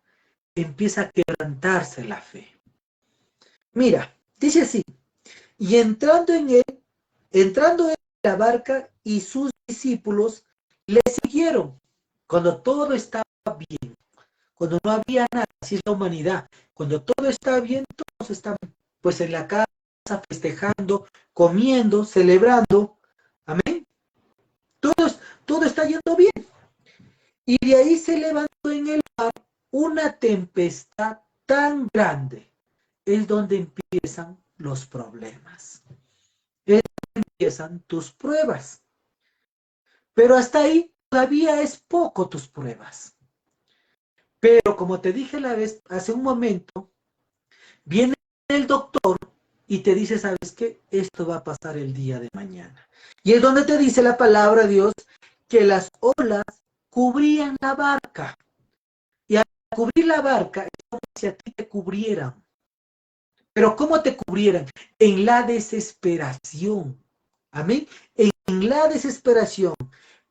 empieza a quebrantarse la fe. Mira, dice así, y entrando en la barca y sus discípulos le siguieron cuando todo estaba bien, cuando no había nada, así es la humanidad, cuando todo está bien, todos están pues en la casa festejando, comiendo, celebrando, amén, todo está yendo bien, y de ahí se levantó en el mar una tempestad tan grande, es donde empiezan los problemas, es donde empiezan tus pruebas. Pero hasta ahí todavía es poco tus pruebas. Pero como te dije hace un momento, viene el doctor y te dice, ¿sabes qué? Esto va a pasar el día de mañana. Y es donde te dice la palabra de Dios que las olas cubrían la barca. Y al cubrir la barca es como si a ti te cubrieran. Pero ¿cómo te cubrieran? En la desesperación. Amén. En la desesperación.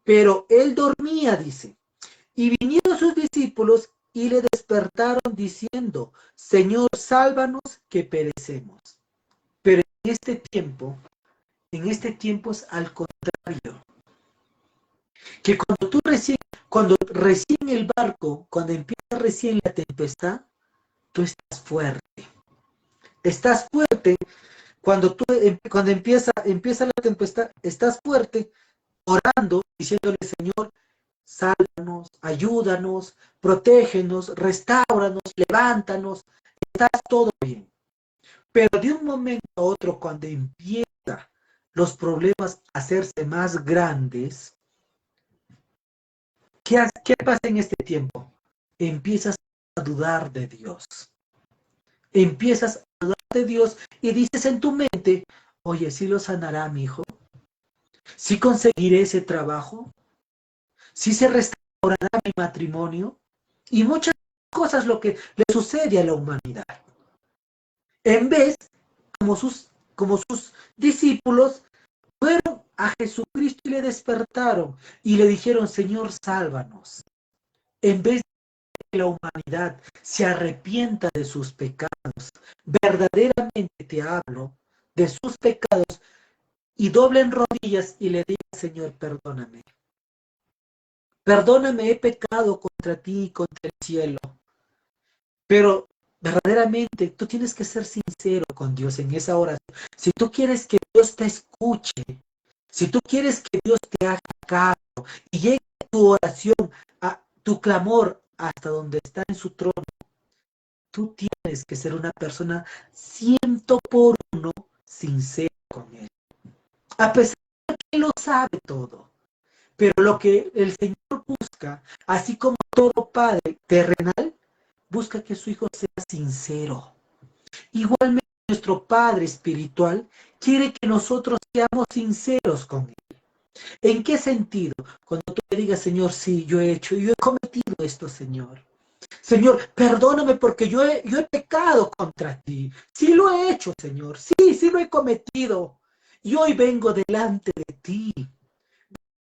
Pero él dormía, dice. Y vinieron sus discípulos y le despertaron diciendo, Señor, sálvanos que perecemos. Pero en este tiempo es al contrario. Que cuando tú recién cuando recién el barco, cuando empieza recién la tempestad, tú estás fuerte. Estás fuerte cuando cuando empieza la tempestad, estás fuerte, orando, diciéndole, Señor, sálvanos, ayúdanos, protégenos, restáuranos, levántanos, estás todo bien. Pero de un momento a otro, cuando empiezan los problemas a hacerse más grandes, ¿qué pasa en este tiempo? Empiezas a dudar de Dios. Empiezas a dudar de Dios y dices en tu mente, oye, ¿sí lo sanará mi hijo? ¿Sí conseguiré ese trabajo? ¿Sí se restaurará mi matrimonio? Y muchas cosas lo que le sucede a la humanidad. En vez, como sus discípulos, fueron a Jesucristo y le despertaron y le dijeron, Señor, sálvanos. En vez de que la humanidad se arrepienta de sus pecados, verdaderamente te hablo, de sus pecados, y doblen rodillas y le digan, Señor, perdóname. Perdóname, he pecado contra ti y contra el cielo. Pero verdaderamente tú tienes que ser sincero con Dios en esa oración. Si tú quieres que Dios te escuche, si tú quieres que Dios te haga caso y llegue tu oración, a tu clamor hasta donde está en su trono, tú tienes que ser una persona 100% sincera con Él. A pesar de que Él lo sabe todo. Pero lo que el Señor busca, así como todo padre terrenal, busca que su hijo sea sincero. Igualmente nuestro Padre espiritual quiere que nosotros seamos sinceros con Él. ¿En qué sentido? Cuando tú le digas, Señor, sí, yo he cometido esto, Señor. Señor, perdóname porque yo he pecado contra ti. Sí lo he hecho, Señor. Sí lo he cometido. Y hoy vengo delante de ti.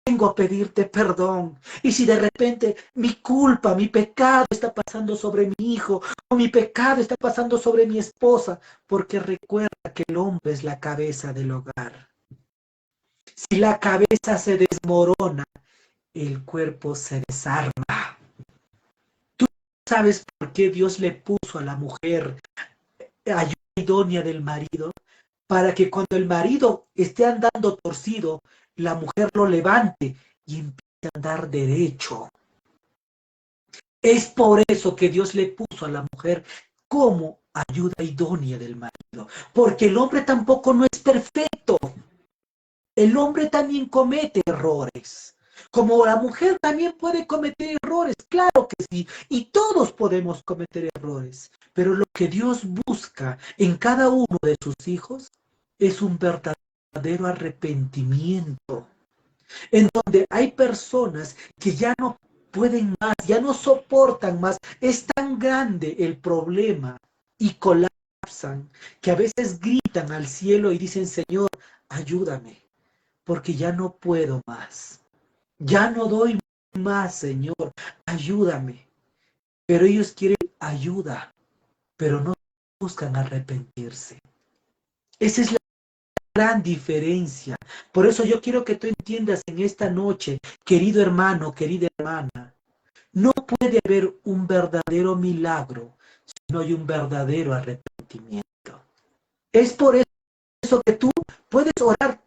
Vengo a pedirte perdón. Y si de repente mi culpa, mi pecado está pasando sobre mi hijo, o mi pecado está pasando sobre mi esposa, porque recuerda que el hombre es la cabeza del hogar. Si la cabeza se desmorona, el cuerpo se desarma. ¿Tú sabes por qué Dios le puso a la mujer ayuda idónea del marido? Para que cuando el marido esté andando torcido, la mujer lo levante y empiece a andar derecho. Es por eso que Dios le puso a la mujer como ayuda idónea del marido, porque el hombre tampoco no es perfecto. El hombre también comete errores, como la mujer también puede cometer errores, claro que sí, y todos podemos cometer errores, pero lo que Dios busca en cada uno de sus hijos es un verdadero arrepentimiento, en donde hay personas que ya no pueden más, ya no soportan más, es tan grande el problema y colapsan que a veces gritan al cielo y dicen, Señor, ayúdame porque ya no puedo más. Ya no doy más, Señor. Ayúdame. Pero ellos quieren ayuda, pero no buscan arrepentirse. Esa es la gran diferencia. Por eso yo quiero que tú entiendas en esta noche, querido hermano, querida hermana, no puede haber un verdadero milagro si no hay un verdadero arrepentimiento. Es por eso que tú puedes orar,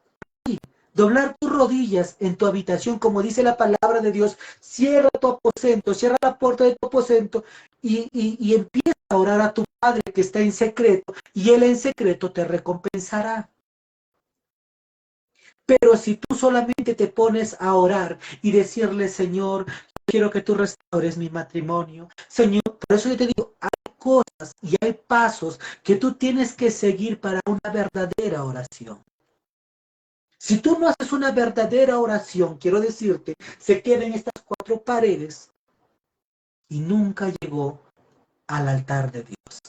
doblar tus rodillas en tu habitación, como dice la palabra de Dios, cierra tu aposento, cierra la puerta de tu aposento y empieza a orar a tu Padre que está en secreto, y Él en secreto te recompensará. Pero si tú solamente te pones a orar y decirle, Señor, quiero que tú restaures mi matrimonio, Señor, por eso yo te digo, hay cosas y hay pasos que tú tienes que seguir para una verdadera oración. Si tú no haces una verdadera oración, quiero decirte, se queda en estas cuatro paredes y nunca llegó al altar de Dios.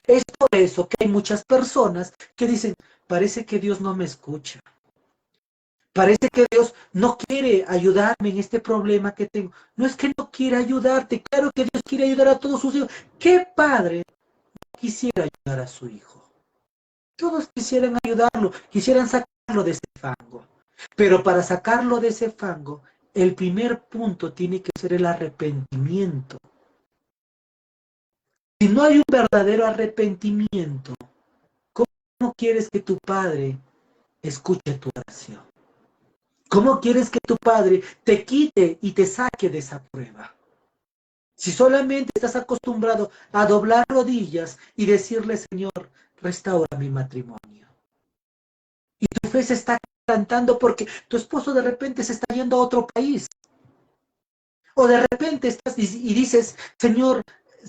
Es por eso que hay muchas personas que dicen, parece que Dios no me escucha. Parece que Dios no quiere ayudarme en este problema que tengo. No es que no quiera ayudarte, claro que Dios quiere ayudar a todos sus hijos. ¿Qué padre no quisiera ayudar a su hijo? Todos quisieran ayudarlo, quisieran sacarlo de ese fango. Pero para sacarlo de ese fango el primer punto tiene que ser el arrepentimiento. Si no hay un verdadero arrepentimiento, ¿cómo quieres que tu Padre escuche tu oración? ¿Cómo quieres que tu Padre te quite y te saque de esa prueba? Si solamente estás acostumbrado a doblar rodillas y decirle, Señor, restaura mi matrimonio. Y tu fe se está quebrantando porque tu esposo de repente se está yendo a otro país. O de repente estás y dices, Señor,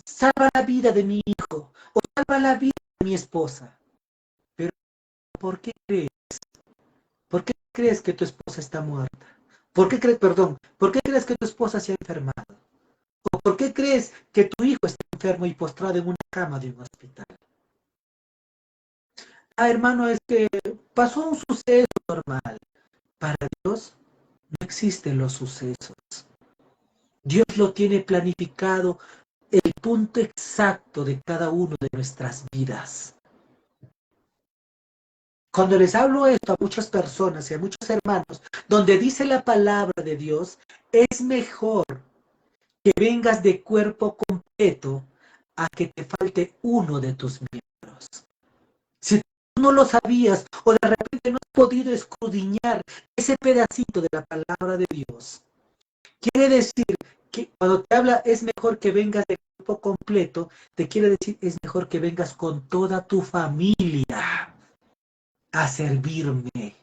salva la vida de mi hijo. O salva la vida de mi esposa. Pero ¿por qué crees? ¿Por qué crees que tu esposa está muerta? ¿Por qué crees, perdón, por qué crees que tu esposa se ha enfermado? ¿O por qué crees que tu hijo está enfermo y postrado en una cama de un hospital? Ah, hermano, es que pasó un suceso normal. Para Dios no existen los sucesos. Dios lo tiene planificado el punto exacto de cada uno de nuestras vidas. Cuando les hablo esto a muchas personas y a muchos hermanos, donde dice la palabra de Dios, es mejor que vengas de cuerpo completo a que te falte uno de tus miembros. Si tú no lo sabías o de repente no has podido escudriñar ese pedacito de la palabra de Dios, quiere decir que cuando te habla es mejor que vengas de cuerpo completo, te quiere decir es mejor que vengas con toda tu familia a servirme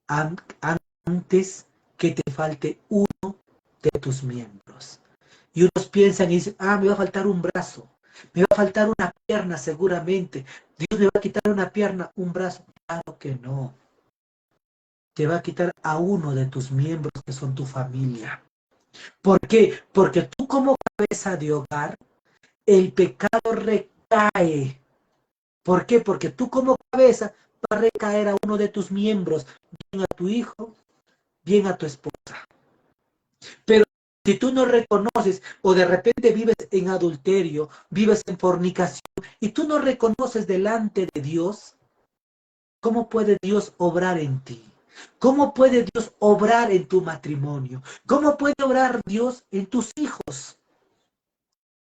antes que te falte uno de tus miembros. Y unos piensan y dicen, me va a faltar un brazo, me va a faltar una pierna seguramente, Dios me va a quitar una pierna, un brazo. Claro que no. Te va a quitar a uno de tus miembros que son tu familia. ¿Por qué? Porque tú como cabeza de hogar, el pecado recae. ¿Por qué? Porque tú como cabeza va a recaer a uno de tus miembros, bien a tu hijo, bien a tu esposa. Pero si tú no reconoces o de repente vives en adulterio, vives en fornicación y tú no reconoces delante de Dios, ¿cómo puede Dios obrar en ti? ¿Cómo puede Dios obrar en tu matrimonio? ¿Cómo puede obrar Dios en tus hijos?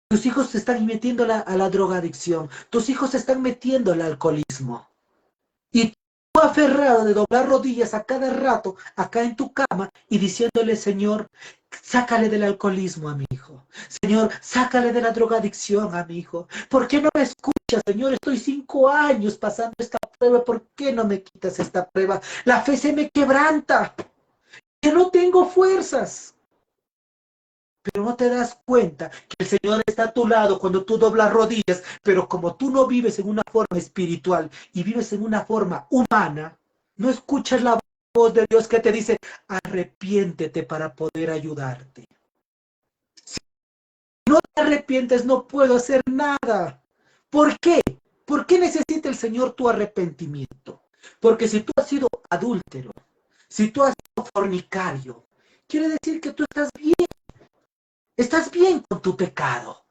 Tus hijos se están metiendo a la drogadicción. Tus hijos se están metiendo al alcoholismo. Y tú aferrado de doblar rodillas a cada rato acá en tu cama y diciéndole, Señor, sácale del alcoholismo a mi hijo. Señor, sácale de la drogadicción a mi hijo. ¿Por qué no me escuchas, Señor? Estoy 5 años pasando esta prueba. ¿Por qué no me quitas esta prueba? La fe se me quebranta. Que no tengo fuerzas. Pero no te das cuenta que el Señor está a tu lado cuando tú doblas rodillas, pero como tú no vives en una forma espiritual y vives en una forma humana, no escuchas la voz de Dios que te dice, arrepiéntete para poder ayudarte. Si no te arrepientes, no puedo hacer nada. ¿Por qué? ¿Por qué necesita el Señor tu arrepentimiento? Porque si tú has sido adúltero, si tú has sido fornicario, quiere decir que tú estás bien. Estás bien con tu pecado.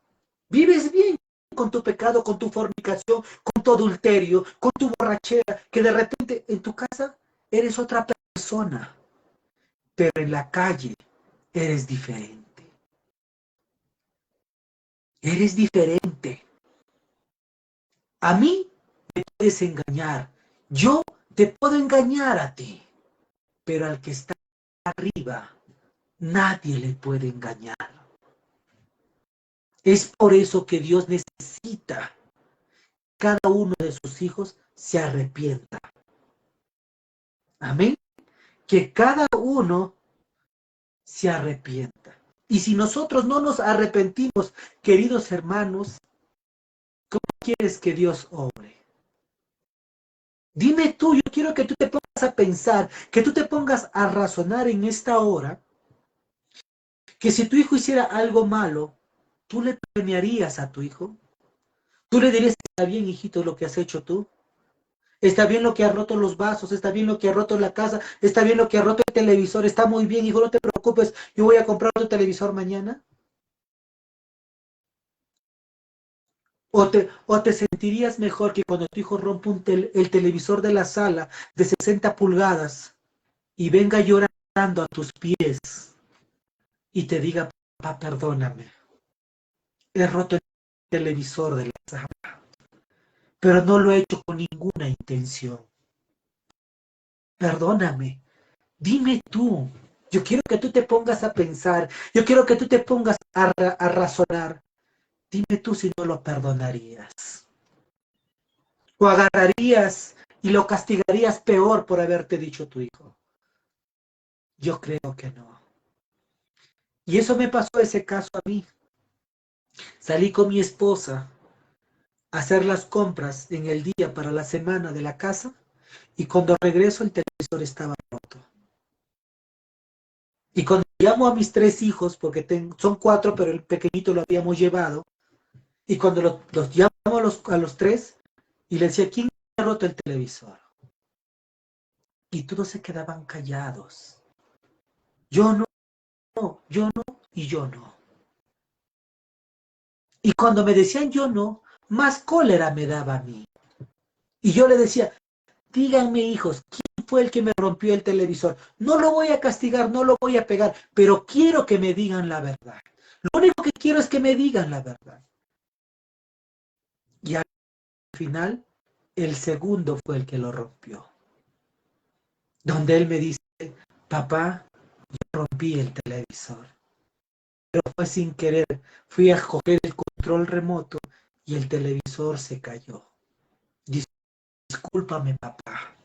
Vives bien con tu pecado, con tu fornicación, con tu adulterio, con tu borrachera, que de repente en tu casa eres otra persona, pero en la calle eres diferente. Eres diferente. A mí me puedes engañar. Yo te puedo engañar a ti, pero al que está arriba, nadie le puede engañar. Es por eso que Dios necesita cada uno de sus hijos se arrepienta. Amén. Que cada uno se arrepienta. Y si nosotros no nos arrepentimos, queridos hermanos, ¿cómo quieres que Dios obre? Dime tú, yo quiero que tú te pongas a pensar, que tú te pongas a razonar en esta hora, que si tu hijo hiciera algo malo, ¿tú le premiarías a tu hijo? ¿Tú le dirías, está bien, hijito, lo que has hecho tú? Está bien lo que ha roto los vasos, está bien lo que ha roto la casa, está bien lo que ha roto el televisor, está muy bien, hijo, no te preocupes, yo voy a comprar otro televisor mañana. ¿O te sentirías mejor que cuando tu hijo rompe el televisor de la sala de 60 pulgadas y venga llorando a tus pies? y te diga, papá, perdóname, he roto el televisor de la sala, pero no lo he hecho con ninguna intención. Perdóname, dime tú. Yo quiero que tú te pongas a pensar, yo quiero que tú te pongas a razonar. Dime tú si no lo perdonarías. O agarrarías y lo castigarías peor por haberte dicho tu hijo. Yo creo que no. Y eso me pasó ese caso a mí. Salí con mi esposa a hacer las compras en el día para la semana de la casa y cuando regreso el televisor estaba roto. Y cuando llamo a mis tres hijos, porque son cuatro, pero el pequeñito lo habíamos llevado, y cuando los llamo a los tres y les decía, ¿quién ha roto el televisor? Y todos se quedaban callados. Yo no, yo no y yo no. Y cuando me decían yo no, más cólera me daba a mí. Y yo le decía, díganme hijos, ¿quién fue el que me rompió el televisor? No lo voy a castigar, no lo voy a pegar, pero quiero que me digan la verdad. Lo único que quiero es que me digan la verdad. Y al final, el segundo fue el que lo rompió. Donde él me dice, papá, yo rompí el televisor. Pero fue sin querer. Fui a coger el control remoto y el televisor se cayó. Discúlpame, papá.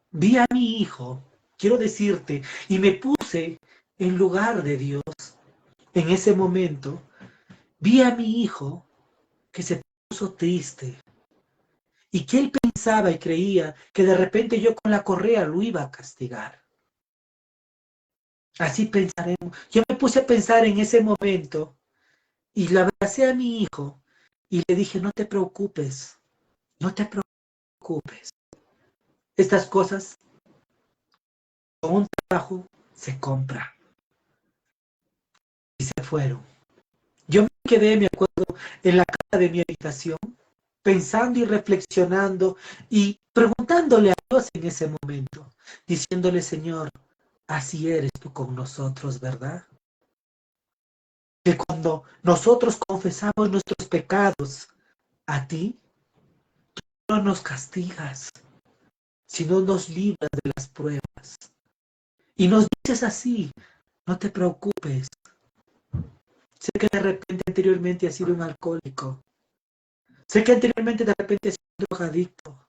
Vi a mi hijo, quiero decirte, y me puse en lugar de Dios en ese momento. Vi a mi hijo que se puso triste y que él pensaba y creía que de repente yo con la correa lo iba a castigar. Así pensaremos. Yo me puse a pensar en ese momento y le abracé a mi hijo y le dije, no te preocupes, no te preocupes. Estas cosas con un trabajo se compra. Y se fueron. Yo me quedé, me acuerdo, en la cama de mi habitación, pensando y reflexionando y preguntándole a Dios en ese momento, diciéndole, Señor, así eres tú con nosotros, ¿verdad? Que cuando nosotros confesamos nuestros pecados a ti, no nos castigas, sino nos libras de las pruebas. Y nos dices así, no te preocupes. Sé que de repente anteriormente has sido un alcohólico. Sé que anteriormente de repente has sido un drogadicto.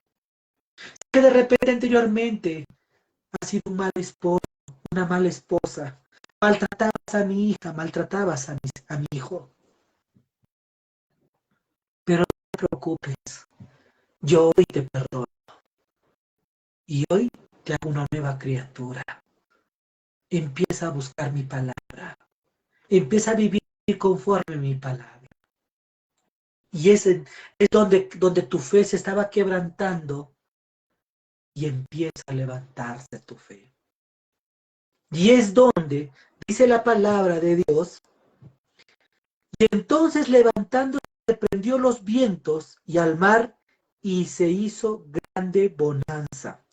Sé que de repente anteriormente has sido un mal esposo, una mala esposa. Maltratabas a mi hija, maltratabas a mi hijo. Pero no te preocupes, yo hoy te perdono. Y hoy te hago una nueva criatura. Empieza a buscar mi palabra. Empieza a vivir conforme a mi palabra. Y ese es donde tu fe se estaba quebrantando y empieza a levantarse tu fe. Y es donde dice la palabra de Dios, y entonces levantándose prendió los vientos y al mar y se hizo grande bonanza.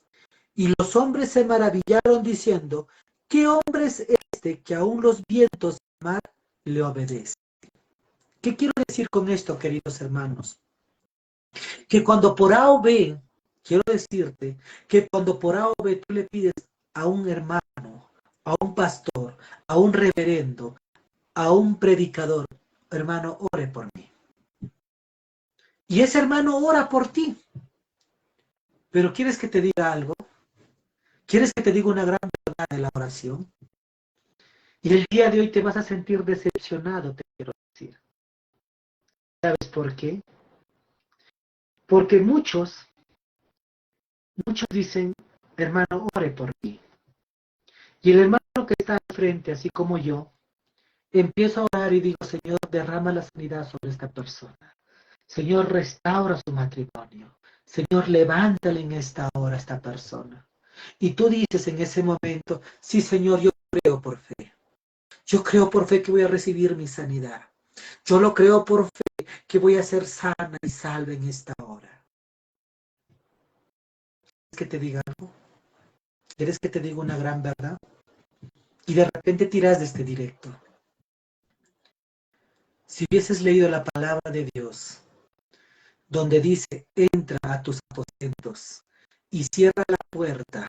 Y los hombres se maravillaron diciendo, ¿qué hombre es este que aún los vientos del mar le obedecen? ¿Qué quiero decir con esto, queridos hermanos? Que cuando por A o B, quiero decirte, que cuando por A o B tú le pides a un hermano, a un pastor, a un reverendo, a un predicador, hermano, ore por mí. Y ese hermano ora por ti. Pero ¿quieres que te diga algo? ¿Quieres que te diga una gran verdad de la oración? Y el día de hoy te vas a sentir decepcionado, te quiero decir. ¿Sabes por qué? Porque muchos dicen, hermano, ore por mí. Y el hermano que está al frente, así como yo, empiezo a orar y digo, Señor, derrama la sanidad sobre esta persona. Señor, restaura su matrimonio. Señor, levántale en esta hora a esta persona. Y tú dices en ese momento, sí, Señor, yo creo por fe. Yo creo por fe que voy a recibir mi sanidad. Yo lo creo por fe que voy a ser sana y salva en esta hora. ¿Quieres que te diga algo? ¿Quieres que te diga una gran verdad? y de repente tiras de este directo. Si hubieses leído la palabra de Dios, donde dice, entra a tus aposentos y cierra la puerta,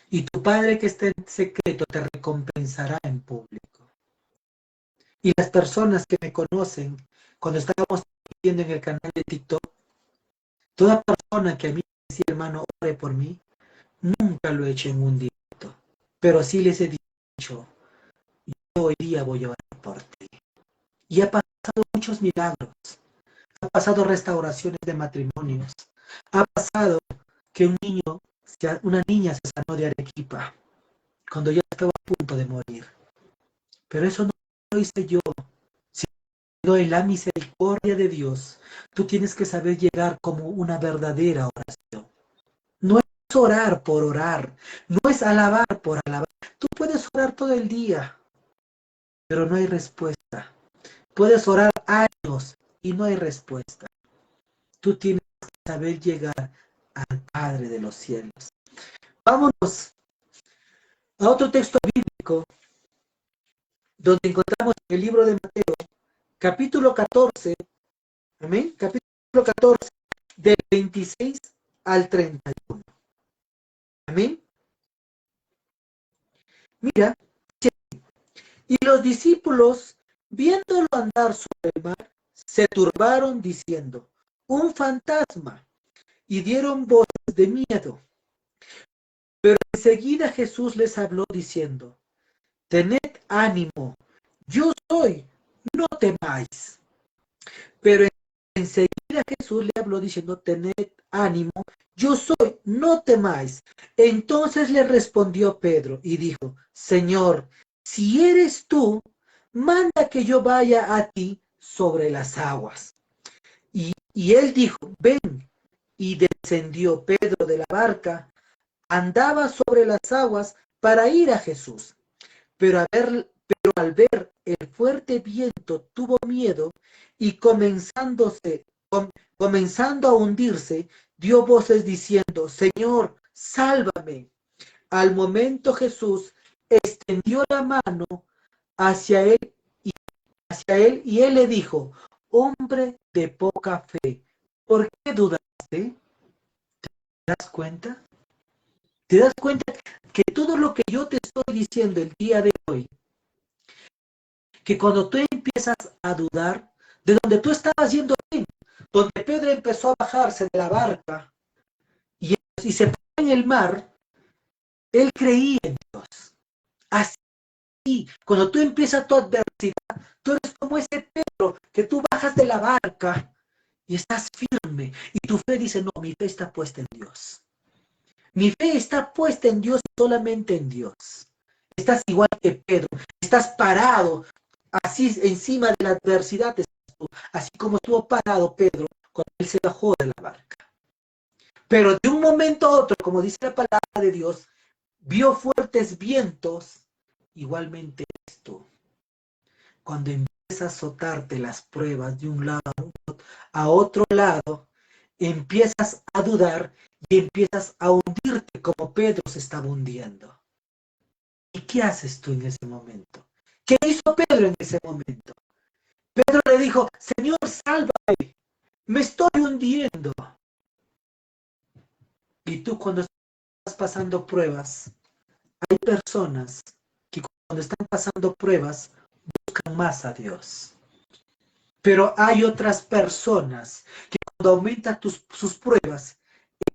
y tu Padre que está en secreto te recompensará en público. Y las personas que me conocen, cuando estábamos viendo en el canal de TikTok, toda persona que a mí me decía, hermano, ore por mí, nunca lo he hecho en un directo, pero sí les he dicho, yo hoy día voy a orar por ti. Y ha pasado muchos milagros, ha pasado restauraciones de matrimonios, ha pasado que una niña se sanó de Arequipa cuando ya estaba a punto de morir. Pero eso no lo hice yo, sino en la misericordia de Dios. Tú tienes que saber llegar como una verdadera oración. No es orar por orar, no es alabar por alabar. Tú puedes orar todo el día, pero no hay respuesta. Puedes orar años y no hay respuesta. Tú tienes que saber llegar al Padre de los cielos. Vámonos a otro texto bíblico donde encontramos el libro de Mateo, capítulo 14, amén, capítulo 14, del 26 al 31. Amén. Mira, y los discípulos, viéndolo andar sobre el mar, se turbaron diciendo, un fantasma, y dieron voces de miedo. Pero enseguida Jesús les habló diciendo, tened ánimo, yo soy, no temáis. Pero enseguida Jesús le habló diciendo, tened ánimo, yo soy, no temáis. Entonces le respondió Pedro y dijo, Señor, si eres tú, manda que yo vaya a ti sobre las aguas. Y él dijo, ven. Y descendió Pedro de la barca, andaba sobre las aguas para ir a Jesús. Pero al ver el fuerte viento tuvo miedo y comenzando a hundirse, dio voces diciendo, Señor, sálvame. Al momento Jesús extendió la mano hacia él y él le dijo, hombre de poca fe, ¿por qué dudaste? ¿Te das cuenta? ¿Te das cuenta que todo lo que yo te estoy diciendo el día de hoy, que cuando tú empiezas a dudar, de donde tú estabas yendo bien, donde Pedro empezó a bajarse de la barca y se puso en el mar, él creía en Dios. Así, cuando tú empiezas tu adversidad, tú eres como ese Pedro, que tú bajas de la barca y estás firme, y tu fe dice, no, mi fe está puesta en Dios. Mi fe está puesta en Dios, solamente en Dios. Estás igual que Pedro, estás parado, así encima de la adversidad, así como estuvo parado Pedro cuando él se bajó de la barca. Pero de un momento a otro, como dice la palabra de Dios, vio fuertes vientos, igualmente esto. Cuando empiezas a azotarte las pruebas de un lado a otro lado, empiezas a dudar y empiezas a hundirte como Pedro se estaba hundiendo. ¿Y qué haces tú en ese momento? ¿Qué hizo Pedro en ese momento? Pedro le dijo, Señor, sálvame, me estoy hundiendo. Y tú cuando estás pasando pruebas, hay personas que cuando están pasando pruebas buscan más a Dios. Pero hay otras personas que cuando aumentan sus pruebas,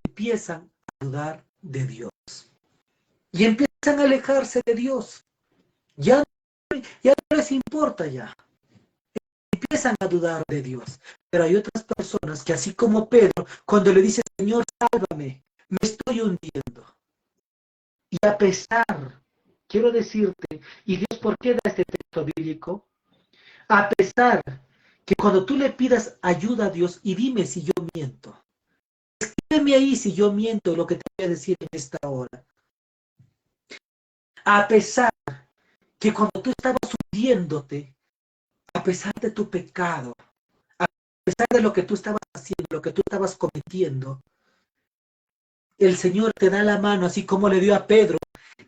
empiezan a dudar de Dios. Y empiezan a alejarse de Dios. Ya no les importa ya. Empiezan a dudar de Dios. Pero hay otras personas que así como Pedro, cuando le dice, Señor, sálvame, me estoy hundiendo. Y a pesar, quiero decirte, y Dios, ¿por qué da este texto bíblico? A pesar que cuando tú le pidas ayuda a Dios, y dime si yo miento. Escríbeme ahí si yo miento lo que te voy a decir en esta hora. A pesar que cuando tú estabas hundiéndote, a pesar de tu pecado, a pesar de lo que tú estabas haciendo, lo que tú estabas cometiendo, el Señor te da la mano, así como le dio a Pedro,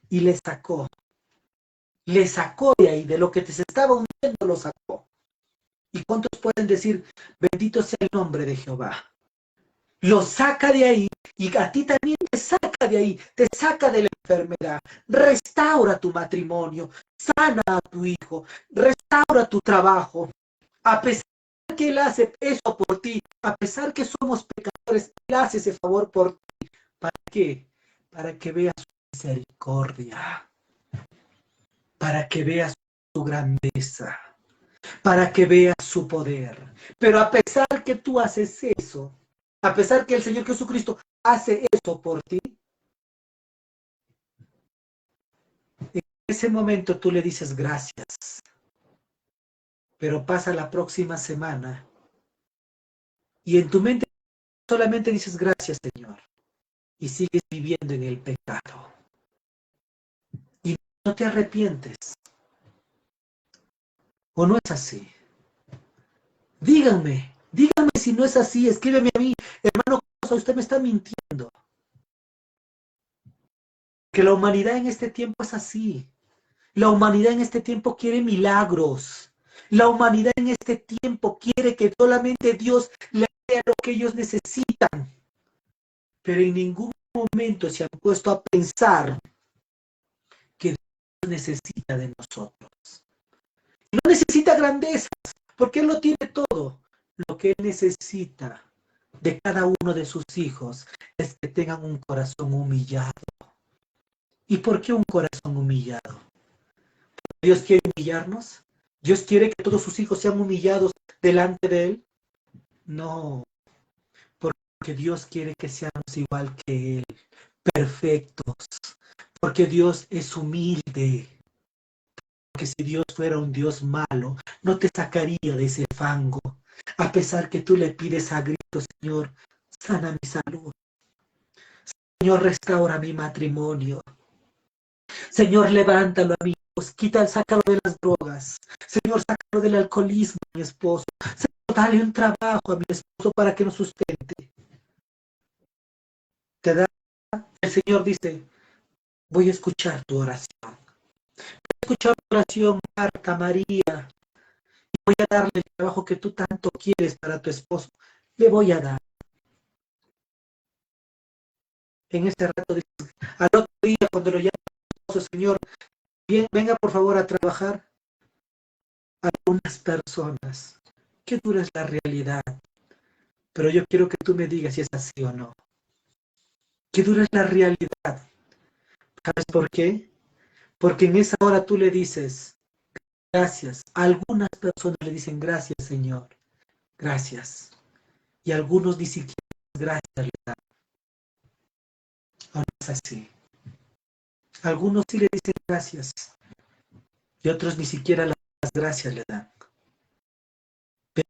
y le sacó. Le sacó de ahí, de lo que te se estaba hundiendo, lo sacó. ¿Y cuántos pueden decir, bendito sea el nombre de Jehová? Lo saca de ahí y a ti también te saca de ahí, te saca de la enfermedad, restaura tu matrimonio, sana a tu hijo, restaura tu trabajo. A pesar que Él hace eso por ti, a pesar que somos pecadores, Él hace ese favor por ti. ¿Para qué? Para que veas su misericordia, para que veas su grandeza, para que veas su poder. Pero a pesar que tú haces eso, a pesar que el Señor Jesucristo hace eso por ti, en ese momento tú le dices gracias, pero pasa la próxima semana y en tu mente solamente dices gracias, Señor, y sigues viviendo en el pecado y no te arrepientes. ¿O no es así? Díganme si no es así, escríbeme a mí, hermano, usted me está mintiendo. Que la humanidad en este tiempo es así. La humanidad en este tiempo quiere milagros. La humanidad en este tiempo quiere que solamente Dios le dé lo que ellos necesitan. Pero en ningún momento se han puesto a pensar que Dios necesita de nosotros. Y no necesita grandezas, porque Él lo tiene todo. Lo que Él necesita de cada uno de sus hijos es que tengan un corazón humillado. ¿Y por qué un corazón humillado? ¿Dios quiere humillarnos? ¿Dios quiere que todos sus hijos sean humillados delante de Él? No, porque Dios quiere que seamos igual que Él, perfectos, porque Dios es humilde, porque si Dios fuera un Dios malo, no te sacaría de ese fango, a pesar que tú le pides a gritos, Señor, sana mi salud, Señor, restaura mi matrimonio, Señor, levántalo a mi Dios, sácalo de las drogas, Señor, sácalo del alcoholismo a mi esposo, Señor, dale un trabajo a mi esposo para que nos sustente. Te da, el Señor dice, voy a escuchar tu oración. Voy a escuchar tu oración, Marta, María. Voy a darle el trabajo que tú tanto quieres para tu esposo. Le voy a dar. En este rato, al otro día, cuando lo llama tu esposo, Señor, bien, venga por favor a trabajar. Algunas personas, qué dura es la realidad. Pero yo quiero que tú me digas si es así o no. Qué dura es la realidad. ¿Sabes por qué? Porque en esa hora tú le dices, gracias. Algunas personas le dicen, gracias, Señor. Gracias. Y algunos ni siquiera gracias le dan. O no es así. Algunos sí le dicen gracias. Y otros ni siquiera las gracias le dan. Pero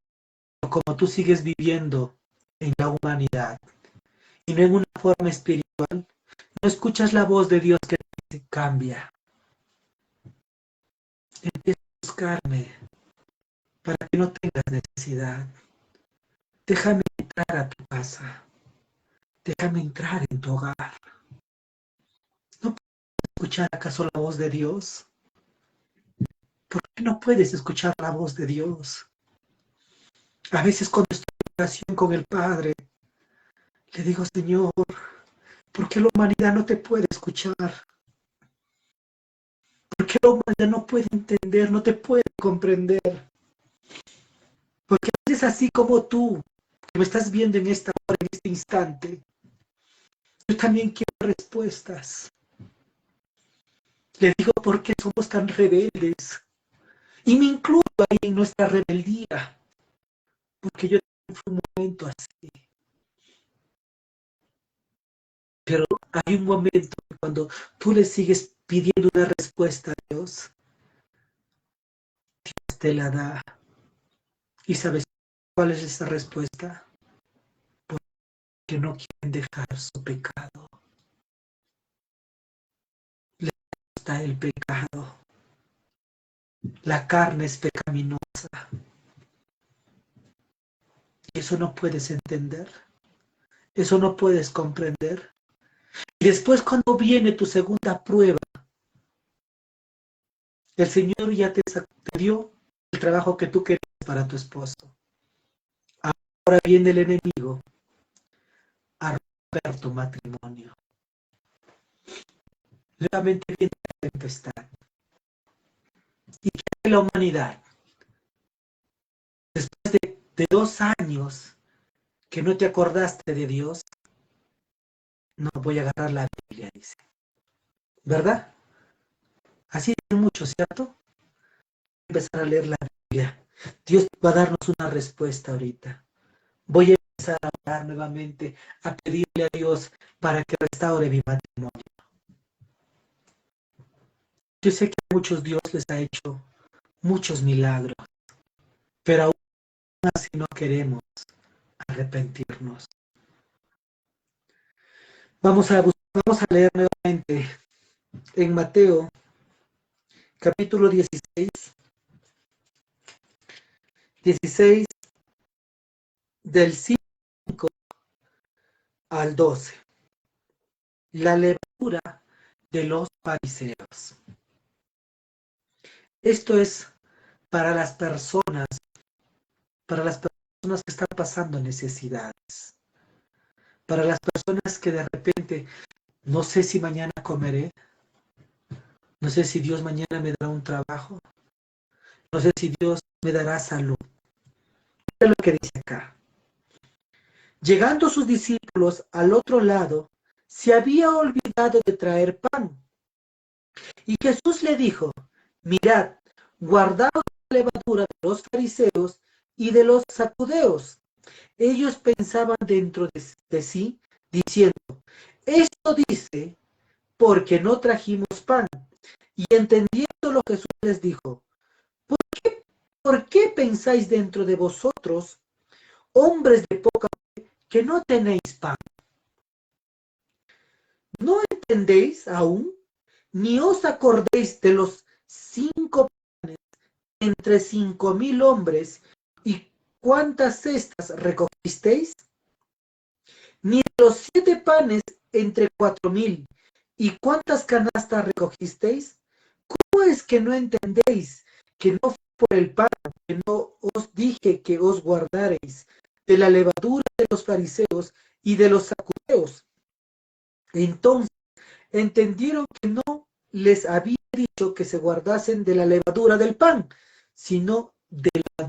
como tú sigues viviendo en la humanidad y no en una forma espiritual, no escuchas la voz de Dios que te dice, cambia. Empieza a buscarme para que no tengas necesidad. Déjame entrar a tu casa. Déjame entrar en tu hogar. ¿No puedes escuchar acaso la voz de Dios? ¿Por qué no puedes escuchar la voz de Dios? A veces cuando estoy en oración con el Padre, le digo, Señor, ¿por qué la humanidad no te puede escuchar? ¿Por qué la humanidad no puede entender, no te puede comprender? Porque a veces así como tú, que me estás viendo en esta hora, en este instante, yo también quiero respuestas. Le digo, ¿por qué somos tan rebeldes? Y me incluyo ahí en nuestra rebeldía, porque yo también fui un momento así. Pero hay un momento cuando tú le sigues pidiendo una respuesta a Dios, Dios te la da. ¿Y sabes cuál es esa respuesta? Porque no quieren dejar su pecado. Les gusta el pecado. La carne es pecaminosa. Y eso no puedes entender. Eso no puedes comprender. Y después cuando viene tu segunda prueba, El Señor ya te dio el trabajo que tú querías para tu esposo. Ahora viene el enemigo a romper tu matrimonio. Nuevamente viene la tempestad. Y que la humanidad, después de 2 años que no te acordaste de Dios, no voy a agarrar la Biblia, dice. ¿Verdad? Así es mucho, ¿cierto? Empezar a leer la Biblia. Dios va a darnos una respuesta ahorita. Voy a empezar a orar nuevamente, a pedirle a Dios para que restaure mi matrimonio. Yo sé que a muchos Dios les ha hecho muchos milagros, pero aún así no queremos arrepentirnos. Vamos a leer nuevamente en Mateo, capítulo 16 del 5 al 12. La levadura de los fariseos. Esto es para las personas que están pasando necesidades, para las personas que de repente, no sé si mañana comeré, no sé si Dios mañana me dará un trabajo, no sé si Dios me dará salud. Mira lo que dice acá. Llegando sus discípulos al otro lado, se había olvidado de traer pan. Y Jesús le dijo, mirad, guardaos la levadura de los fariseos y de los saduceos. Ellos pensaban dentro de sí, diciendo, esto dice, porque no trajimos pan. Y entendiendo Jesús les dijo, ¿por qué pensáis dentro de vosotros, hombres de poca fe, que no tenéis pan? ¿No entendéis aún? Ni os acordéis de los 5 panes entre 5.000 hombres, y cuántas cestas recogisteis, ni de los 7 panes entre 4.000, y cuántas canastas recogisteis. ¿Cómo es que no entendéis que no fue por el pan que no os dije que os guardareis de la levadura de los fariseos y de los saduceos? Entonces entendieron que no les había dicho que se guardasen de la levadura del pan, sino de la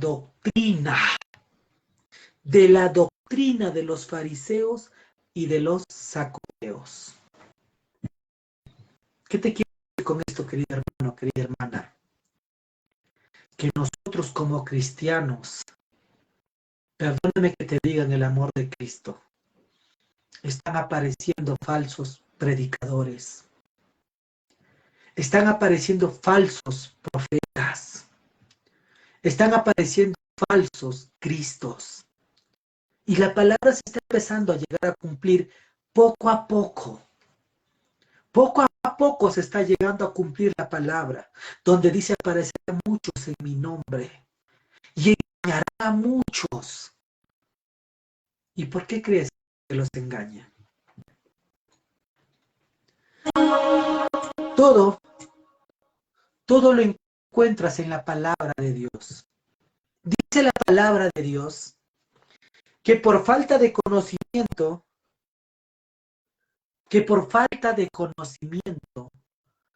doctrina de los fariseos y de los saduceos. ¿Qué te quiero decir con esto, querido hermano, querida hermana? Que nosotros como cristianos, perdóname que te diga en el amor de Cristo, están apareciendo falsos predicadores, están apareciendo falsos profetas, están apareciendo falsos cristos. Y la palabra se está empezando a llegar a cumplir poco a poco. Poco a poco se está llegando a cumplir la palabra, donde dice aparecerán muchos en mi nombre y engañarán a muchos. ¿Y por qué crees que los engañan? Todo lo encuentras en la palabra de Dios. Dice la palabra de Dios que por falta de conocimiento,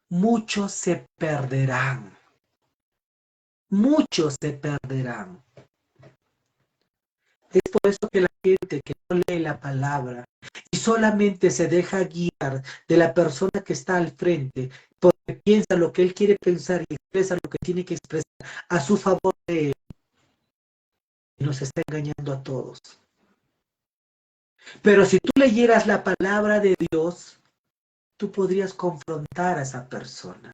muchos se perderán. Muchos se perderán. Es por eso que la gente que no lee la palabra y solamente se deja guiar de la persona que está al frente, porque piensa lo que él quiere pensar y expresa lo que tiene que expresar a su favor de él, nos está engañando a todos. Pero si tú leyeras la palabra de Dios, tú podrías confrontar a esa persona.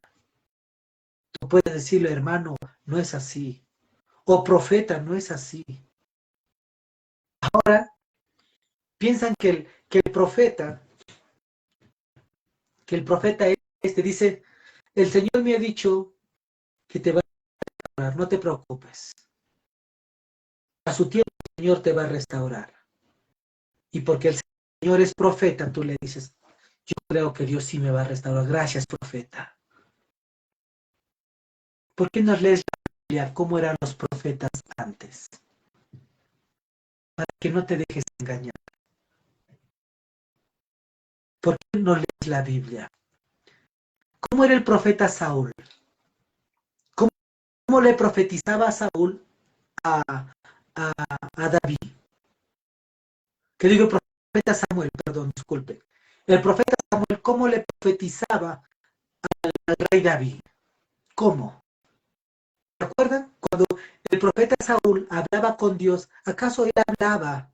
Tú puedes decirle, hermano, no es así. O profeta, no es así. Ahora, piensan que el profeta dice, el Señor me ha dicho que te va a restaurar, no te preocupes. A su tiempo el Señor te va a restaurar. Y porque el Señor es profeta, tú le dices, yo creo que Dios sí me va a restaurar. Gracias, profeta. ¿Por qué no lees la Biblia cómo eran los profetas antes? Para que no te dejes engañar. ¿Por qué no lees la Biblia? ¿Cómo era el profeta Saúl? ¿Cómo le profetizaba Saúl a, a, a David? Que digo el profeta Samuel, perdón, disculpe. El profeta Samuel, ¿cómo le profetizaba al rey David? ¿Cómo? ¿Se acuerdan? Cuando el profeta Saúl hablaba con Dios, ¿acaso él hablaba?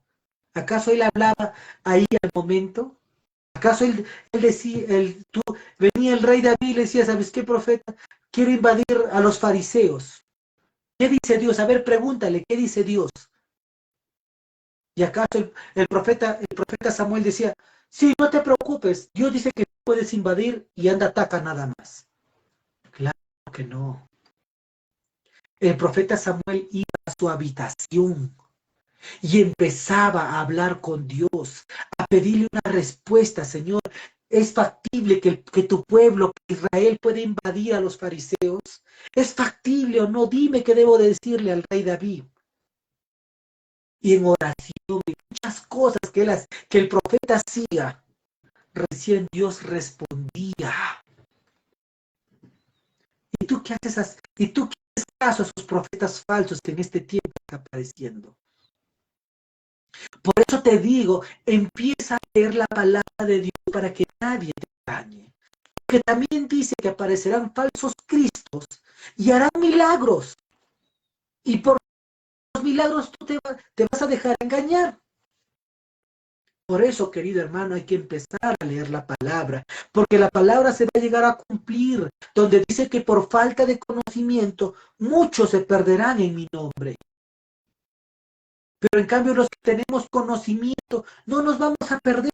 ¿Acaso él hablaba ahí al momento? ¿Acaso él decía, venía el rey David y le decía, ¿sabes qué, profeta? Quiero invadir a los fariseos. ¿Qué dice Dios? A ver, pregúntale, ¿qué dice Dios? Y acaso el profeta Samuel decía, sí, no te preocupes, Dios dice que puedes invadir y anda, ataca nada más. Claro que no. El profeta Samuel iba a su habitación y empezaba a hablar con Dios, a pedirle una respuesta, Señor. ¿Es factible que tu pueblo, que Israel, pueda invadir a los fariseos? ¿Es factible o no? Dime qué debo de decirle al rey David. Y en oración, y muchas cosas que el profeta hacía, recién Dios respondía. ¿Y tú qué haces? ¿Y tú qué haces caso a esos profetas falsos que en este tiempo están apareciendo? Por eso te digo, empieza a leer la palabra de Dios para que nadie te engañe. Porque también dice que aparecerán falsos cristos y harán milagros. Y por los milagros tú te vas a dejar engañar. Por eso, querido hermano, hay que empezar a leer la palabra, porque la palabra se va a llegar a cumplir, donde dice que por falta de conocimiento muchos se perderán en mi nombre. Pero en cambio los que tenemos conocimiento no nos vamos a perder,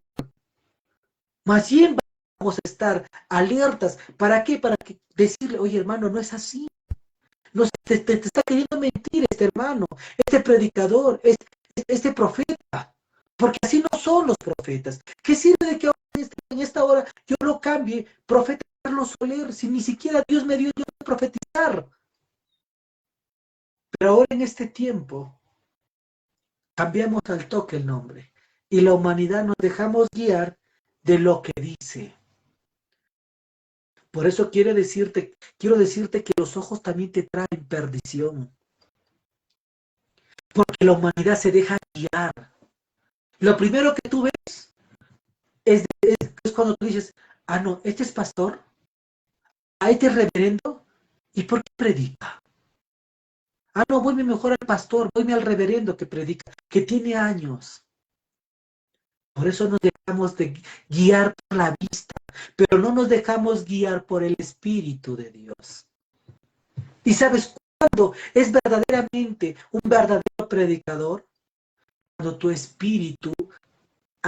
más bien vamos a estar alertas. ¿Para qué? Para que decirle, oye hermano, no es así. No, te está queriendo mentir este hermano, este predicador, este profeta. Porque así no son los profetas. ¿Qué sirve de que en esta hora yo lo cambie, profeta Carlos Soler, si ni siquiera Dios me dio yo de profetizar? Pero ahora en este tiempo cambiamos al toque el nombre y la humanidad nos dejamos guiar de lo que dice. Por eso quiero decirte que los ojos también te traen perdición, porque la humanidad se deja guiar. Lo primero que tú ves es cuando tú dices, ah, no, este es pastor, a este es reverendo, ¿y por qué predica? Ah, no, voyme mejor al pastor, voyme al reverendo que predica, que tiene años. Por eso nos dejamos de guiar por la vista, pero no nos dejamos guiar por el Espíritu de Dios. ¿Y sabes cuándo es verdaderamente un verdadero predicador? Cuando tu espíritu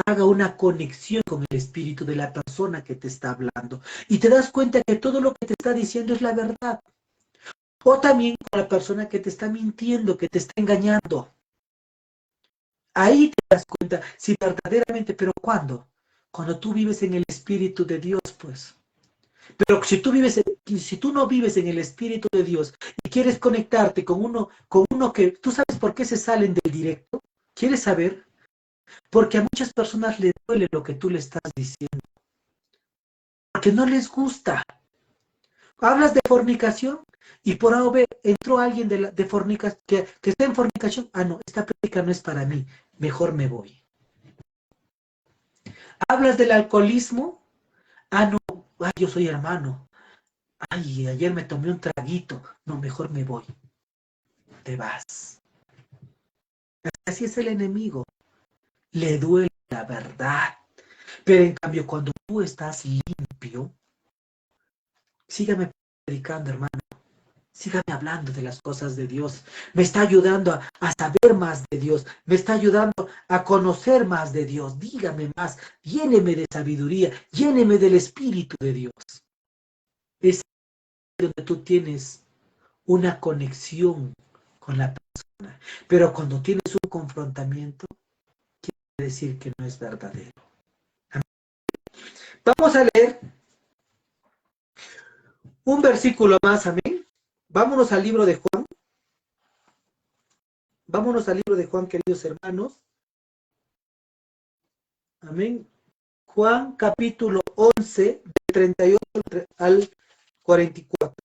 haga una conexión con el espíritu de la persona que te está hablando y te das cuenta que todo lo que te está diciendo es la verdad. O también con la persona que te está mintiendo, que te está engañando. Ahí te das cuenta si verdaderamente, pero ¿cuándo? Cuando tú vives en el Espíritu de Dios, pues. Pero si tú no vives en el Espíritu de Dios y quieres conectarte con uno que, ¿tú sabes por qué se salen del directo? ¿Quieres saber? Porque a muchas personas les duele lo que tú le estás diciendo. Porque no les gusta. Hablas de fornicación y por A o B entró alguien de fornicación que está en fornicación. Ah, no, esta prédica no es para mí. Mejor me voy. Hablas del alcoholismo. Ah, no, ay, yo soy hermano. Ay, ayer me tomé un traguito. No, mejor me voy. Te vas. Así es el enemigo. Le duele la verdad. Pero en cambio, cuando tú estás limpio, sígame predicando, hermano. Sígame hablando de las cosas de Dios. Me está ayudando a saber más de Dios. Me está ayudando a conocer más de Dios. Dígame más. Lléneme de sabiduría. Lléneme del Espíritu de Dios. Es donde tú tienes una conexión con la persona. Pero cuando tienes un confrontamiento, quiere decir que no es verdadero. Vamos a leer un versículo más, amén. Vámonos al libro de Juan. Vámonos al libro de Juan, queridos hermanos. Amén. Juan capítulo 11, de 38 al 44.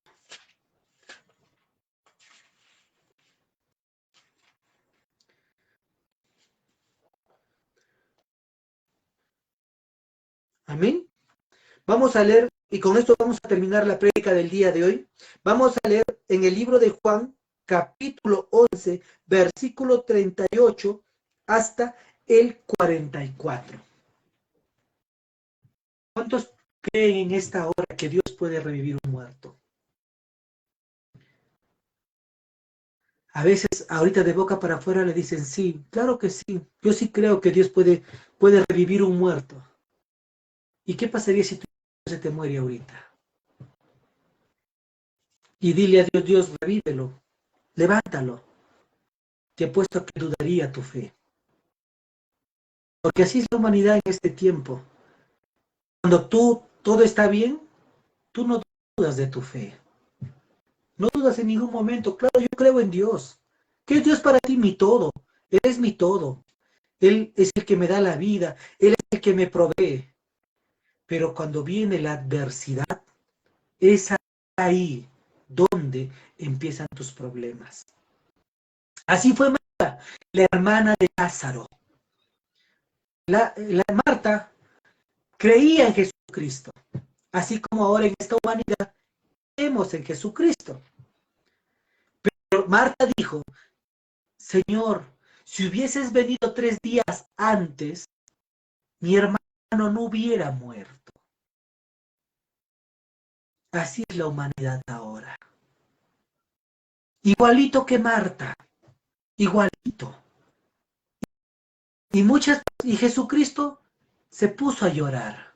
Amén. Vamos a leer, y con esto vamos a terminar la prédica del día de hoy. Vamos a leer en el libro de Juan, capítulo 11, versículo 38 hasta el 44. ¿Cuántos creen en esta hora que Dios puede revivir un muerto? A veces, ahorita de boca para afuera le dicen, sí, claro que sí. Yo sí creo que Dios puede revivir un muerto. ¿Y qué pasaría si tu hijo se te muere ahorita? Y dile a Dios, Dios, revívelo, levántalo. Te apuesto a que dudaría tu fe. Porque así es la humanidad en este tiempo. Cuando todo está bien, tú no dudas de tu fe. No dudas en ningún momento. Claro, yo creo en Dios. ¿Qué es Dios para ti? Mi todo. Él es mi todo. Él es el que me da la vida. Él es el que me provee. Pero cuando viene la adversidad, es ahí donde empiezan tus problemas. Así fue Marta, la hermana de Lázaro. La Marta creía en Jesucristo, así como ahora en esta humanidad creemos en Jesucristo. Pero Marta dijo, Señor, si hubieses venido 3 días antes, mi hermano no hubiera muerto. Así es la humanidad ahora. Igualito que Marta, igualito. Y Jesucristo se puso a llorar.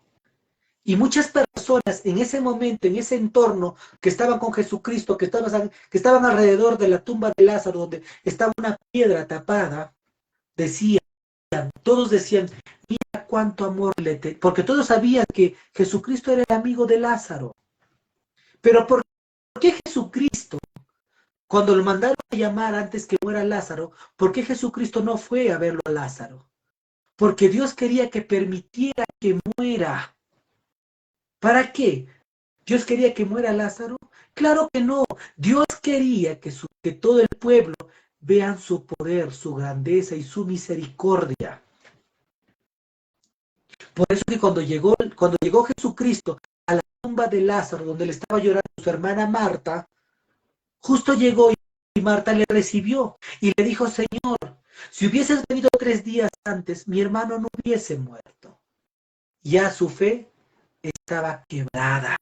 Y muchas personas en ese momento, en ese entorno, que estaban con Jesucristo, que estaban alrededor de la tumba de Lázaro, donde estaba una piedra tapada, todos decían, mira cuánto amor porque todos sabían que Jesucristo era el amigo de Lázaro. Pero ¿por qué Jesucristo, cuando lo mandaron a llamar antes que muera Lázaro, por qué Jesucristo no fue a verlo a Lázaro? Porque Dios quería que permitiera que muera. ¿Para qué? ¿Dios quería que muera Lázaro? Claro que no. Dios quería que todo el pueblo vean su poder, su grandeza y su misericordia. Por eso que cuando llegó Jesucristo a la tumba de Lázaro, donde le estaba llorando su hermana Marta, justo llegó y Marta le recibió y le dijo, Señor, si hubieses venido 3 días antes, mi hermano no hubiese muerto. Ya su fe estaba quebrada.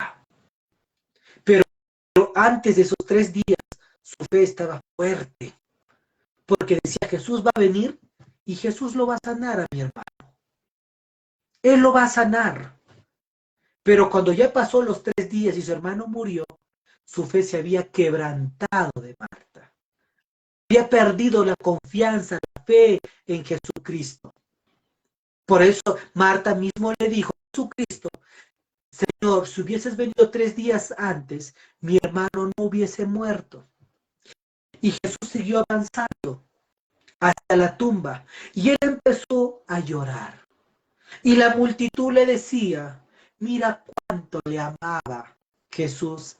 Pero antes de esos 3 días, su fe estaba fuerte. Porque decía, Jesús va a venir y Jesús lo va a sanar a mi hermano. Él lo va a sanar. Pero cuando ya pasó los 3 días y su hermano murió, su fe se había quebrantado de Marta. Había perdido la confianza, la fe en Jesucristo. Por eso Marta mismo le dijo a Jesucristo, Señor, si hubieses venido 3 días antes, mi hermano no hubiese muerto. Y Jesús siguió avanzando hasta la tumba y él empezó a llorar. Y la multitud le decía, mira cuánto le amaba Jesús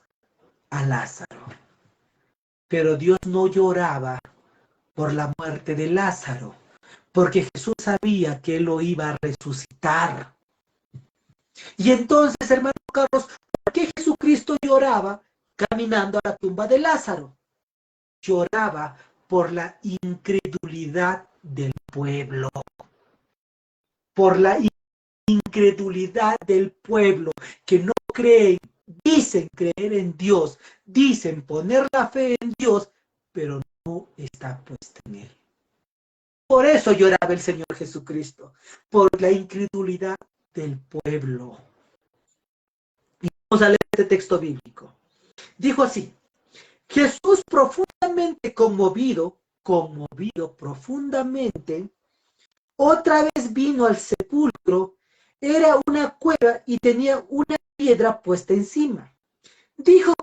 a Lázaro. Pero Dios no lloraba por la muerte de Lázaro, porque Jesús sabía que él lo iba a resucitar. Y entonces, hermano Carlos, ¿por qué Jesucristo lloraba caminando a la tumba de Lázaro? Lloraba por la incredulidad del pueblo. Por la incredulidad del pueblo que no creen, dicen creer en Dios, dicen poner la fe en Dios, pero no está puesta en él. Por eso lloraba el Señor Jesucristo, por la incredulidad del pueblo. Y vamos a leer este texto bíblico. Dijo así, Jesús profundamente conmovido profundamente, otra vez vino al sepulcro. Era una cueva y tenía una piedra puesta encima. Dijo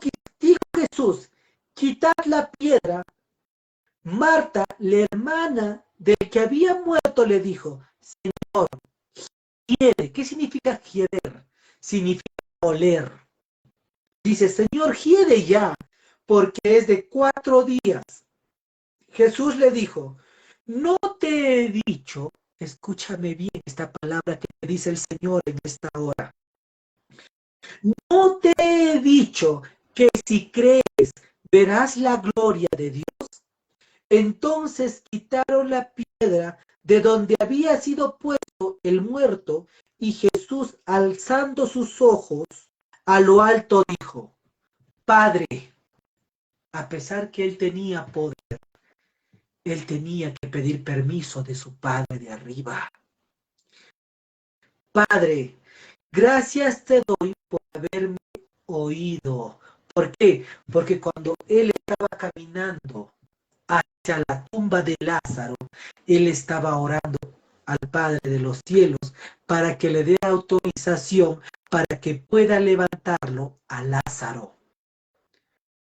Jesús, quitad la piedra. Marta, la hermana del que había muerto, le dijo, Señor, hiede. ¿Qué significa hieder? Significa oler. Dice, Señor, hiede ya, porque es de 4 días. Jesús le dijo, no te he dicho, escúchame bien esta palabra que te dice el Señor en esta hora. No te he dicho que si crees verás la gloria de Dios. Entonces quitaron la piedra de donde había sido puesto el muerto, y Jesús, alzando sus ojos a lo alto, dijo, Padre, a pesar que él tenía poder, él tenía que pedir permiso de su Padre de arriba. Padre, gracias te doy por haberme oído. ¿Por qué? Porque cuando él estaba caminando hacia la tumba de Lázaro, él estaba orando al Padre de los cielos para que le dé autorización para que pueda levantarlo a Lázaro.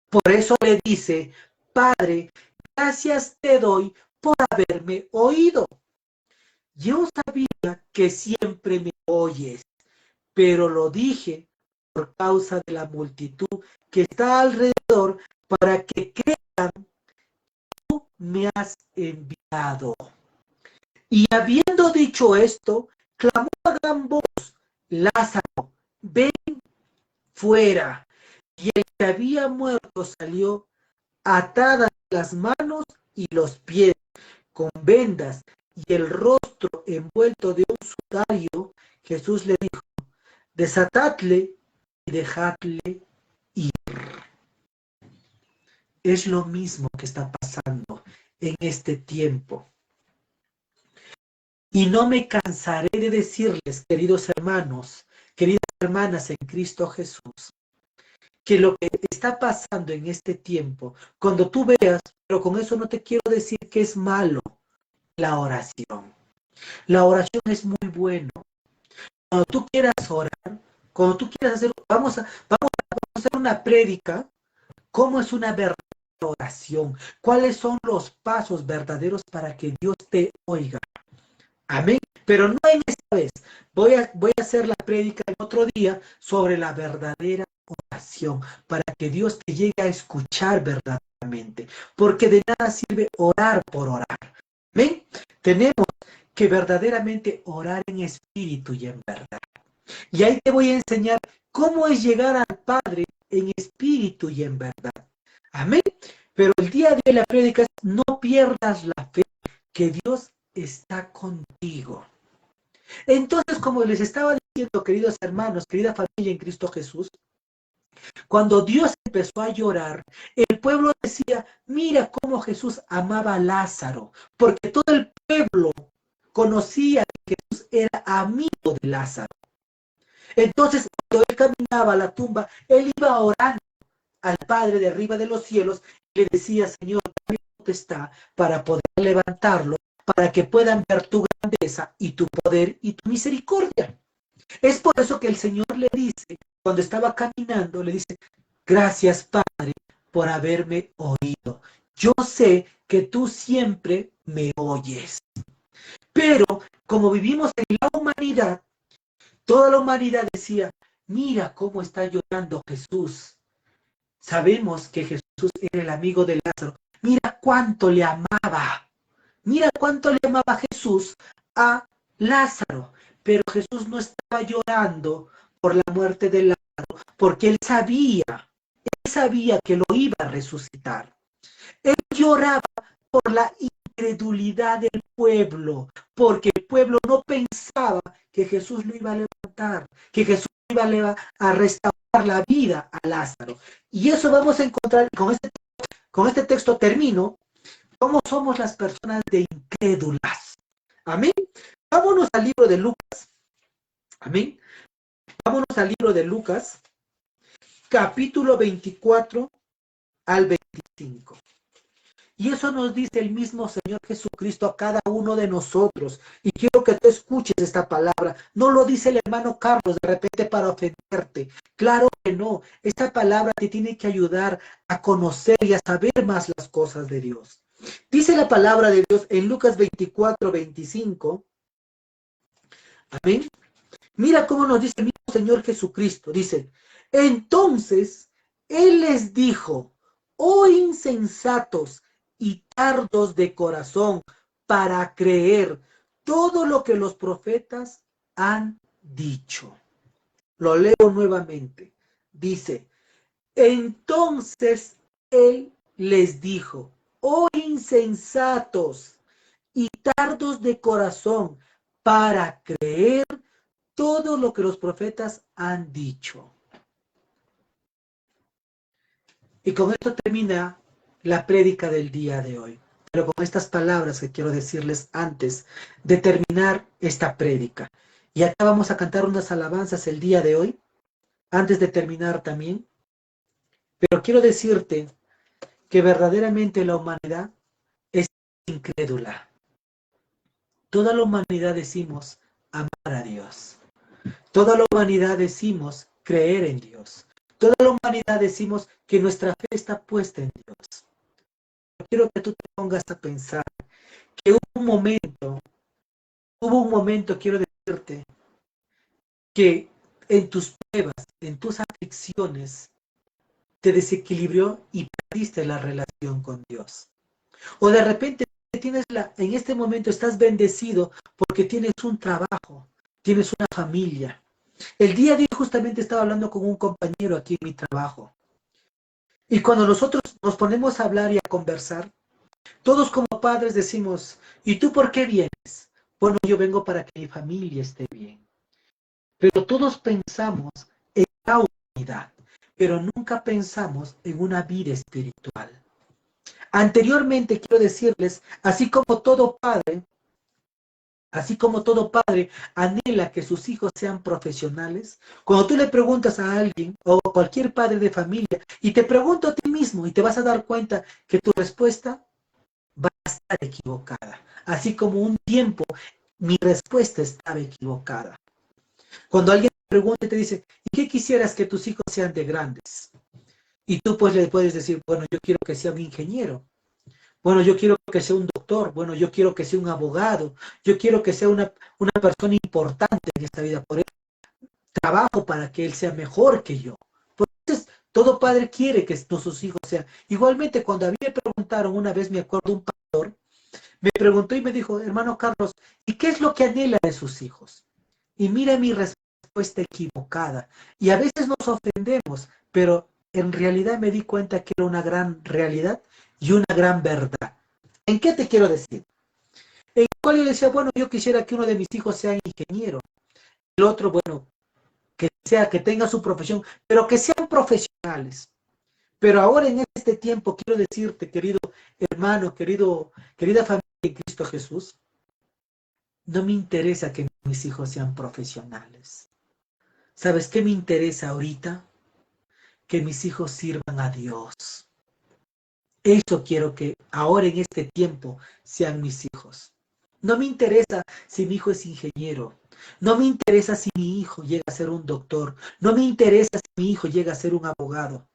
Por eso le dice, Padre, gracias te doy por haberme oído. Yo sabía que siempre me oyes, pero lo dije por causa de la multitud que está alrededor, para que crean que tú me has enviado. Y habiendo dicho esto, clamó a gran voz, Lázaro, ven fuera. Y el que había muerto salió, atadas las manos y los pies, con vendas, y el rostro envuelto de un sudario. Jesús le dijo, desatadle y dejadle ir. Es lo mismo que está pasando en este tiempo. Y no me cansaré de decirles, queridos hermanos, queridas hermanas en Cristo Jesús, que lo que está pasando en este tiempo, cuando tú veas, pero con eso no te quiero decir que es malo la oración. La oración es muy bueno. Cuando tú quieras orar, cuando tú quieras hacer, vamos a hacer una prédica, ¿cómo es una verdadera oración? ¿Cuáles son los pasos verdaderos para que Dios te oiga? Amén. Pero no en esta vez. Voy a hacer la prédica en otro día sobre la verdadera oración, para que Dios te llegue a escuchar verdaderamente. Porque de nada sirve orar por orar. Amén. Tenemos que verdaderamente orar en espíritu y en verdad. Y ahí te voy a enseñar cómo es llegar al Padre en espíritu y en verdad. Amén. Pero el día de hoy la prédica es, no pierdas la fe, que Dios está contigo. Entonces, como les estaba diciendo, queridos hermanos, querida familia en Cristo Jesús, cuando Dios empezó a llorar, el pueblo decía, mira cómo Jesús amaba a Lázaro, porque todo el pueblo conocía que Jesús era amigo de Lázaro. Entonces, cuando él caminaba a la tumba, él iba orando al Padre de arriba de los cielos y le decía, Señor, dame potestad para poder levantarlo, para que puedan ver tu grandeza y tu poder y tu misericordia. Es por eso que el Señor le dice, cuando estaba caminando, le dice, gracias Padre por haberme oído. Yo sé que tú siempre me oyes. Pero como vivimos en la humanidad, toda la humanidad decía, mira cómo está llorando Jesús. Sabemos que Jesús era el amigo de Lázaro. Mira cuánto le amaba. Mira cuánto le amaba Jesús a Lázaro. Pero Jesús no estaba llorando por la muerte de Lázaro, porque él sabía que lo iba a resucitar. Él lloraba por la incredulidad del pueblo, porque el pueblo no pensaba que Jesús lo iba a levantar, que Jesús iba a restaurar la vida a Lázaro. Y eso vamos a encontrar, con este texto termino, cómo somos las personas de incrédulas. Amén. Vámonos al libro de Lucas. Amén. Vámonos al libro de Lucas, capítulo 24 al 25. Y eso nos dice el mismo Señor Jesucristo a cada uno de nosotros. Y quiero que tú escuches esta palabra. No lo dice el hermano Carlos de repente para ofenderte. Claro que no. Esta palabra te tiene que ayudar a conocer y a saber más las cosas de Dios. Dice la palabra de Dios en Lucas 24:25. Amén. Mira cómo nos dice el mismo Señor Jesucristo. Dice, entonces Él les dijo, oh insensatos y tardos de corazón para creer todo lo que los profetas han dicho. Lo leo nuevamente. Dice, entonces Él les dijo, oh insensatos y tardos de corazón para creer todo lo que los profetas han dicho. Y con esto termina la prédica del día de hoy. Pero con estas palabras que quiero decirles antes de terminar esta prédica. Y acá vamos a cantar unas alabanzas el día de hoy, antes de terminar también. Pero quiero decirte que verdaderamente la humanidad es incrédula. Toda la humanidad decimos amar a Dios. Toda la humanidad decimos creer en Dios. Toda la humanidad decimos que nuestra fe está puesta en Dios. Quiero que tú te pongas a pensar que hubo un momento, quiero decirte, que en tus pruebas, en tus aflicciones, te desequilibró y perdiste la relación con Dios. O de repente en este momento estás bendecido porque tienes un trabajo, tienes una familia. El día de hoy justamente estaba hablando con un compañero aquí en mi trabajo. Y cuando nosotros nos ponemos a hablar y a conversar, todos como padres decimos, ¿y tú por qué vienes? Bueno, yo vengo para que mi familia esté bien. Pero todos pensamos en la unidad, pero nunca pensamos en una vida espiritual. Anteriormente quiero decirles, así como todo padre anhela que sus hijos sean profesionales, cuando tú le preguntas a alguien o a cualquier padre de familia y te pregunto a ti mismo y te vas a dar cuenta que tu respuesta va a estar equivocada. Así como un tiempo mi respuesta estaba equivocada. Cuando alguien te pregunta y te dice, ¿y qué quisieras que tus hijos sean de grandes? Y tú pues le puedes decir, bueno, yo quiero que sea un ingeniero. Bueno, yo quiero que sea un doctor. Bueno, yo quiero que sea un abogado. Yo quiero que sea una persona importante en esta vida. Por eso trabajo para que él sea mejor que yo. Entonces, todo padre quiere que sus hijos sean. Igualmente, cuando a mí me preguntaron una vez, me acuerdo, un pastor, me preguntó y me dijo, hermano Carlos, ¿y qué es lo que anhela de sus hijos? Y mira mi respuesta equivocada. Y a veces nos ofendemos, pero en realidad me di cuenta que era una gran realidad y una gran verdad. ¿En qué te quiero decir? En el cual yo decía, bueno, yo quisiera que uno de mis hijos sea ingeniero. El otro, bueno, que tenga su profesión, pero que sean profesionales. Pero ahora en este tiempo quiero decirte, querido hermano, querida familia de Cristo Jesús, no me interesa que mis hijos sean profesionales. ¿Sabes qué me interesa ahorita? Que mis hijos sirvan a Dios. Eso quiero que ahora en este tiempo sean mis hijos. No me interesa si mi hijo es ingeniero. No me interesa si mi hijo llega a ser un doctor. No me interesa si mi hijo llega a ser un abogado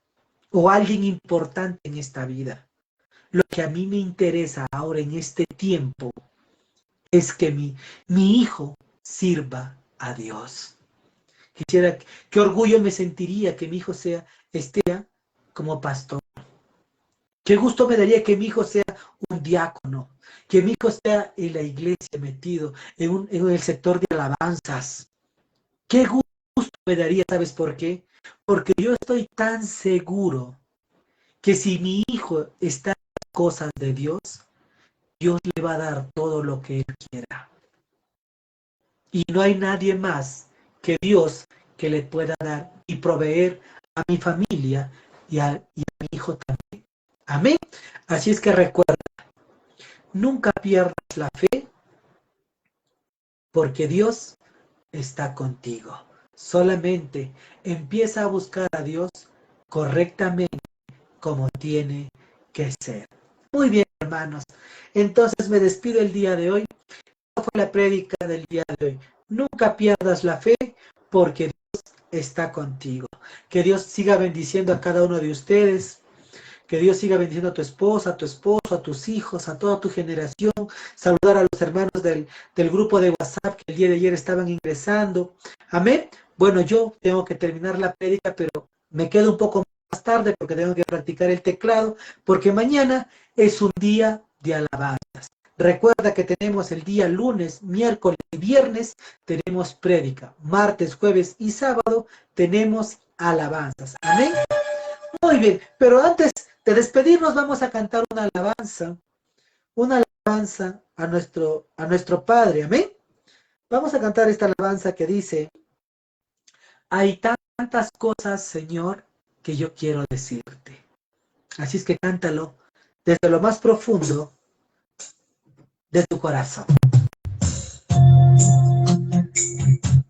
o alguien importante en esta vida. Lo que a mí me interesa ahora en este tiempo es que mi hijo sirva a Dios. Quisiera, qué orgullo me sentiría que mi hijo esté como pastor. Qué gusto me daría que mi hijo sea un diácono, que mi hijo esté en la iglesia metido, en el sector de alabanzas. Qué gusto me daría, ¿sabes por qué? Porque yo estoy tan seguro que si mi hijo está en las cosas de Dios, Dios le va a dar todo lo que él quiera. Y no hay nadie más que Dios que le pueda dar y proveer a mi familia y a mi hijo también. Amén. Así es que recuerda, nunca pierdas la fe porque Dios está contigo. Solamente empieza a buscar a Dios correctamente como tiene que ser. Muy bien, hermanos. Entonces me despido el día de hoy. Esta fue la prédica del día de hoy. Nunca pierdas la fe porque Dios está contigo. Que Dios siga bendiciendo a cada uno de ustedes. Que Dios siga bendiciendo a tu esposa, a tu esposo, a tus hijos, a toda tu generación. Saludar a los hermanos del grupo de WhatsApp que el día de ayer estaban ingresando. Amén. Bueno, yo tengo que terminar la prédica, pero me quedo un poco más tarde porque tengo que practicar el teclado, porque mañana es un día de alabanzas. Recuerda que tenemos el día lunes, miércoles y viernes, tenemos prédica. Martes, jueves y sábado tenemos alabanzas. Amén. Muy bien, pero antes de despedirnos vamos a cantar una alabanza a nuestro Padre, amén. Vamos a cantar esta alabanza que dice, hay tantas cosas, Señor, que yo quiero decirte. Así es que cántalo desde lo más profundo de tu corazón.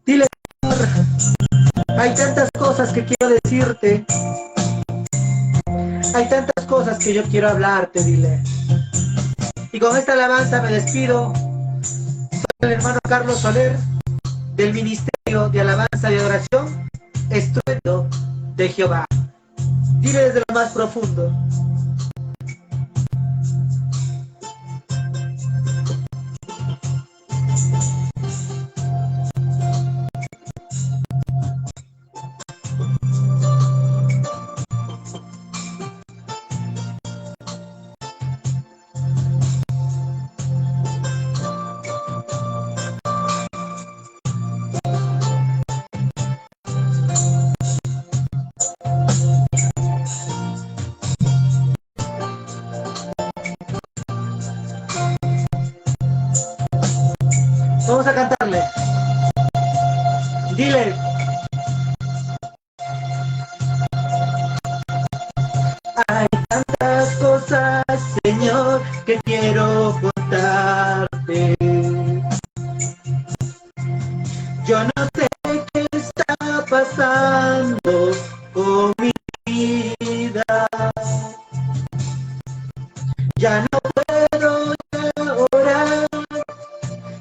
Dile, Señor, hay tantas cosas que quiero decirte. Hay tantas cosas que yo quiero hablarte, dile. Y con esta alabanza me despido. Soy el hermano Carlos Soler, del Ministerio de Alabanza y Adoración, Estruendo de Jehová. Dile desde lo más profundo. Vamos a cantarle. Dile. Hay tantas cosas, Señor, que quiero contarte. Yo no sé qué está pasando con mi vida. Ya no puedo orar,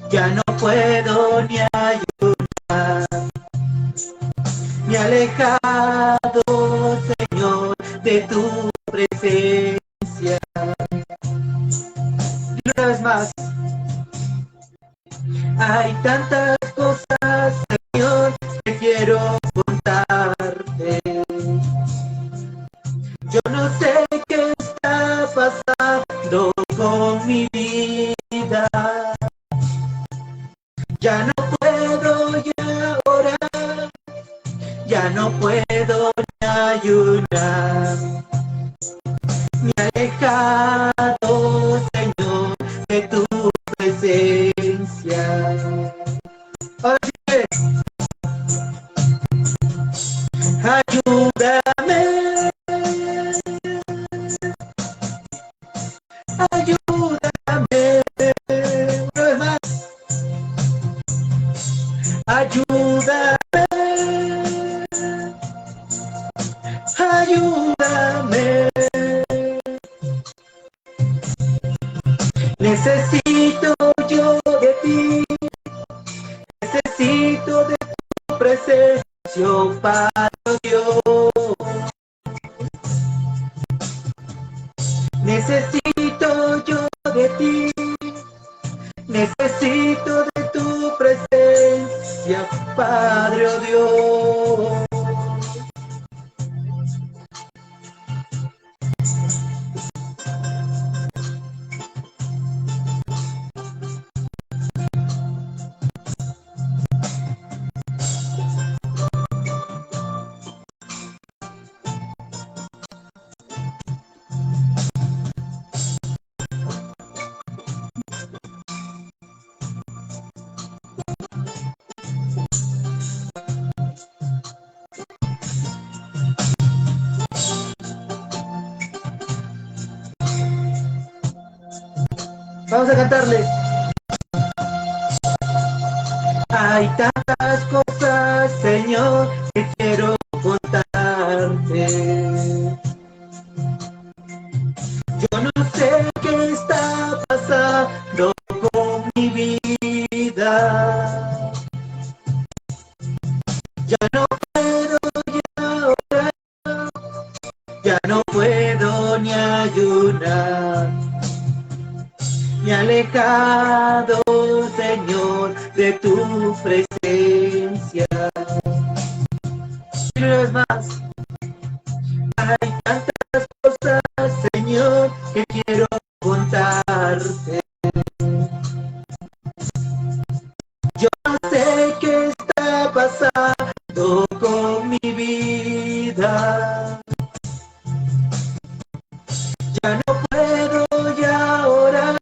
ya no puedo ni ayudar. Me he alejado, Señor, de tu presencia. Y una vez más, hay tantas cosas, Señor, que quiero contarte. Yo no sé qué está pasando con mi vida. Ya no puedo ya orar, ya no puedo ni ayunar. Me he alejado, Señor, de tu presencia. Ahora sí, ayúdame, ayúdame, una vez más, ayúdame, ayúdame. Necesito yo de ti, necesito de tu presencia, Padre Dios. Necesito yo de ti, necesito de tu presencia, Padre Dios. Vamos a cantarle. Hay tantas cosas, Señor, que quiero contarte. Yo no sé alejado, Señor, de tu presencia. Y una vez más, hay tantas cosas, Señor, que quiero contarte. Yo no sé qué está pasando con mi vida. Ya no puedo ya orar,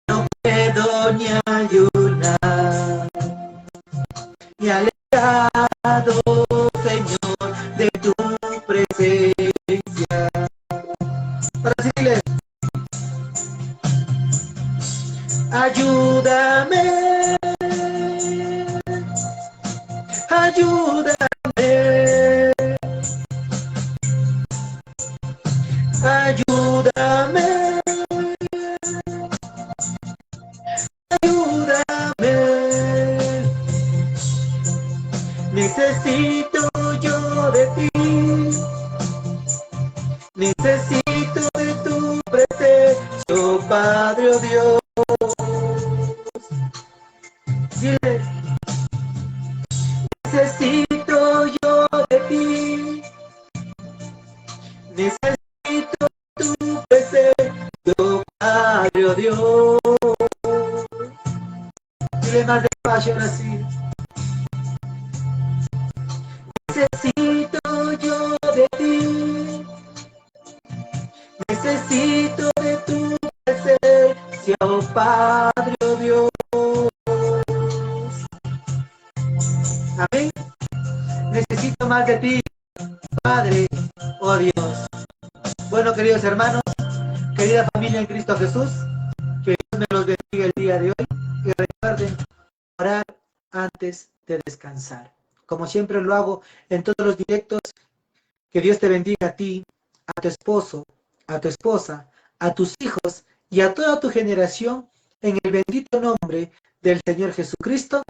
no puedo ni ayunar. Me he alejado, Señor, de tu presencia. Para decirles, ayúdame, ayúdame, ayúdame, ayúdame. Necesito yo de ti, necesito de tu presencia, oh Padre, oh Dios. Dile, necesito yo de ti, necesito tu presencia, oh Padre, oh Dios. Dile más despacio así. Necesito yo de ti, necesito de tu presencia, oh Padre, oh Dios. Amén. Necesito más de ti, Padre, oh Dios. Bueno, queridos hermanos, querida familia en Cristo Jesús, que Dios me los bendiga el día de hoy y recuerden orar antes de descansar. Como siempre lo hago en todos los directos, que Dios te bendiga a ti, a tu esposo, a tu esposa, a tus hijos y a toda tu generación en el bendito nombre del Señor Jesucristo.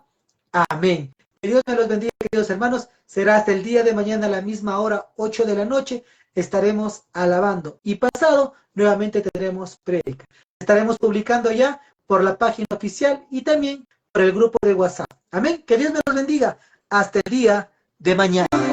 Amén. Que Dios me los bendiga, queridos hermanos. Será hasta el día de mañana a la misma hora, 8 de la noche. Estaremos alabando. Y pasado, nuevamente tendremos prédica. Estaremos publicando ya por la página oficial y también por el grupo de WhatsApp. Amén. Que Dios me los bendiga. Hasta el día de mañana.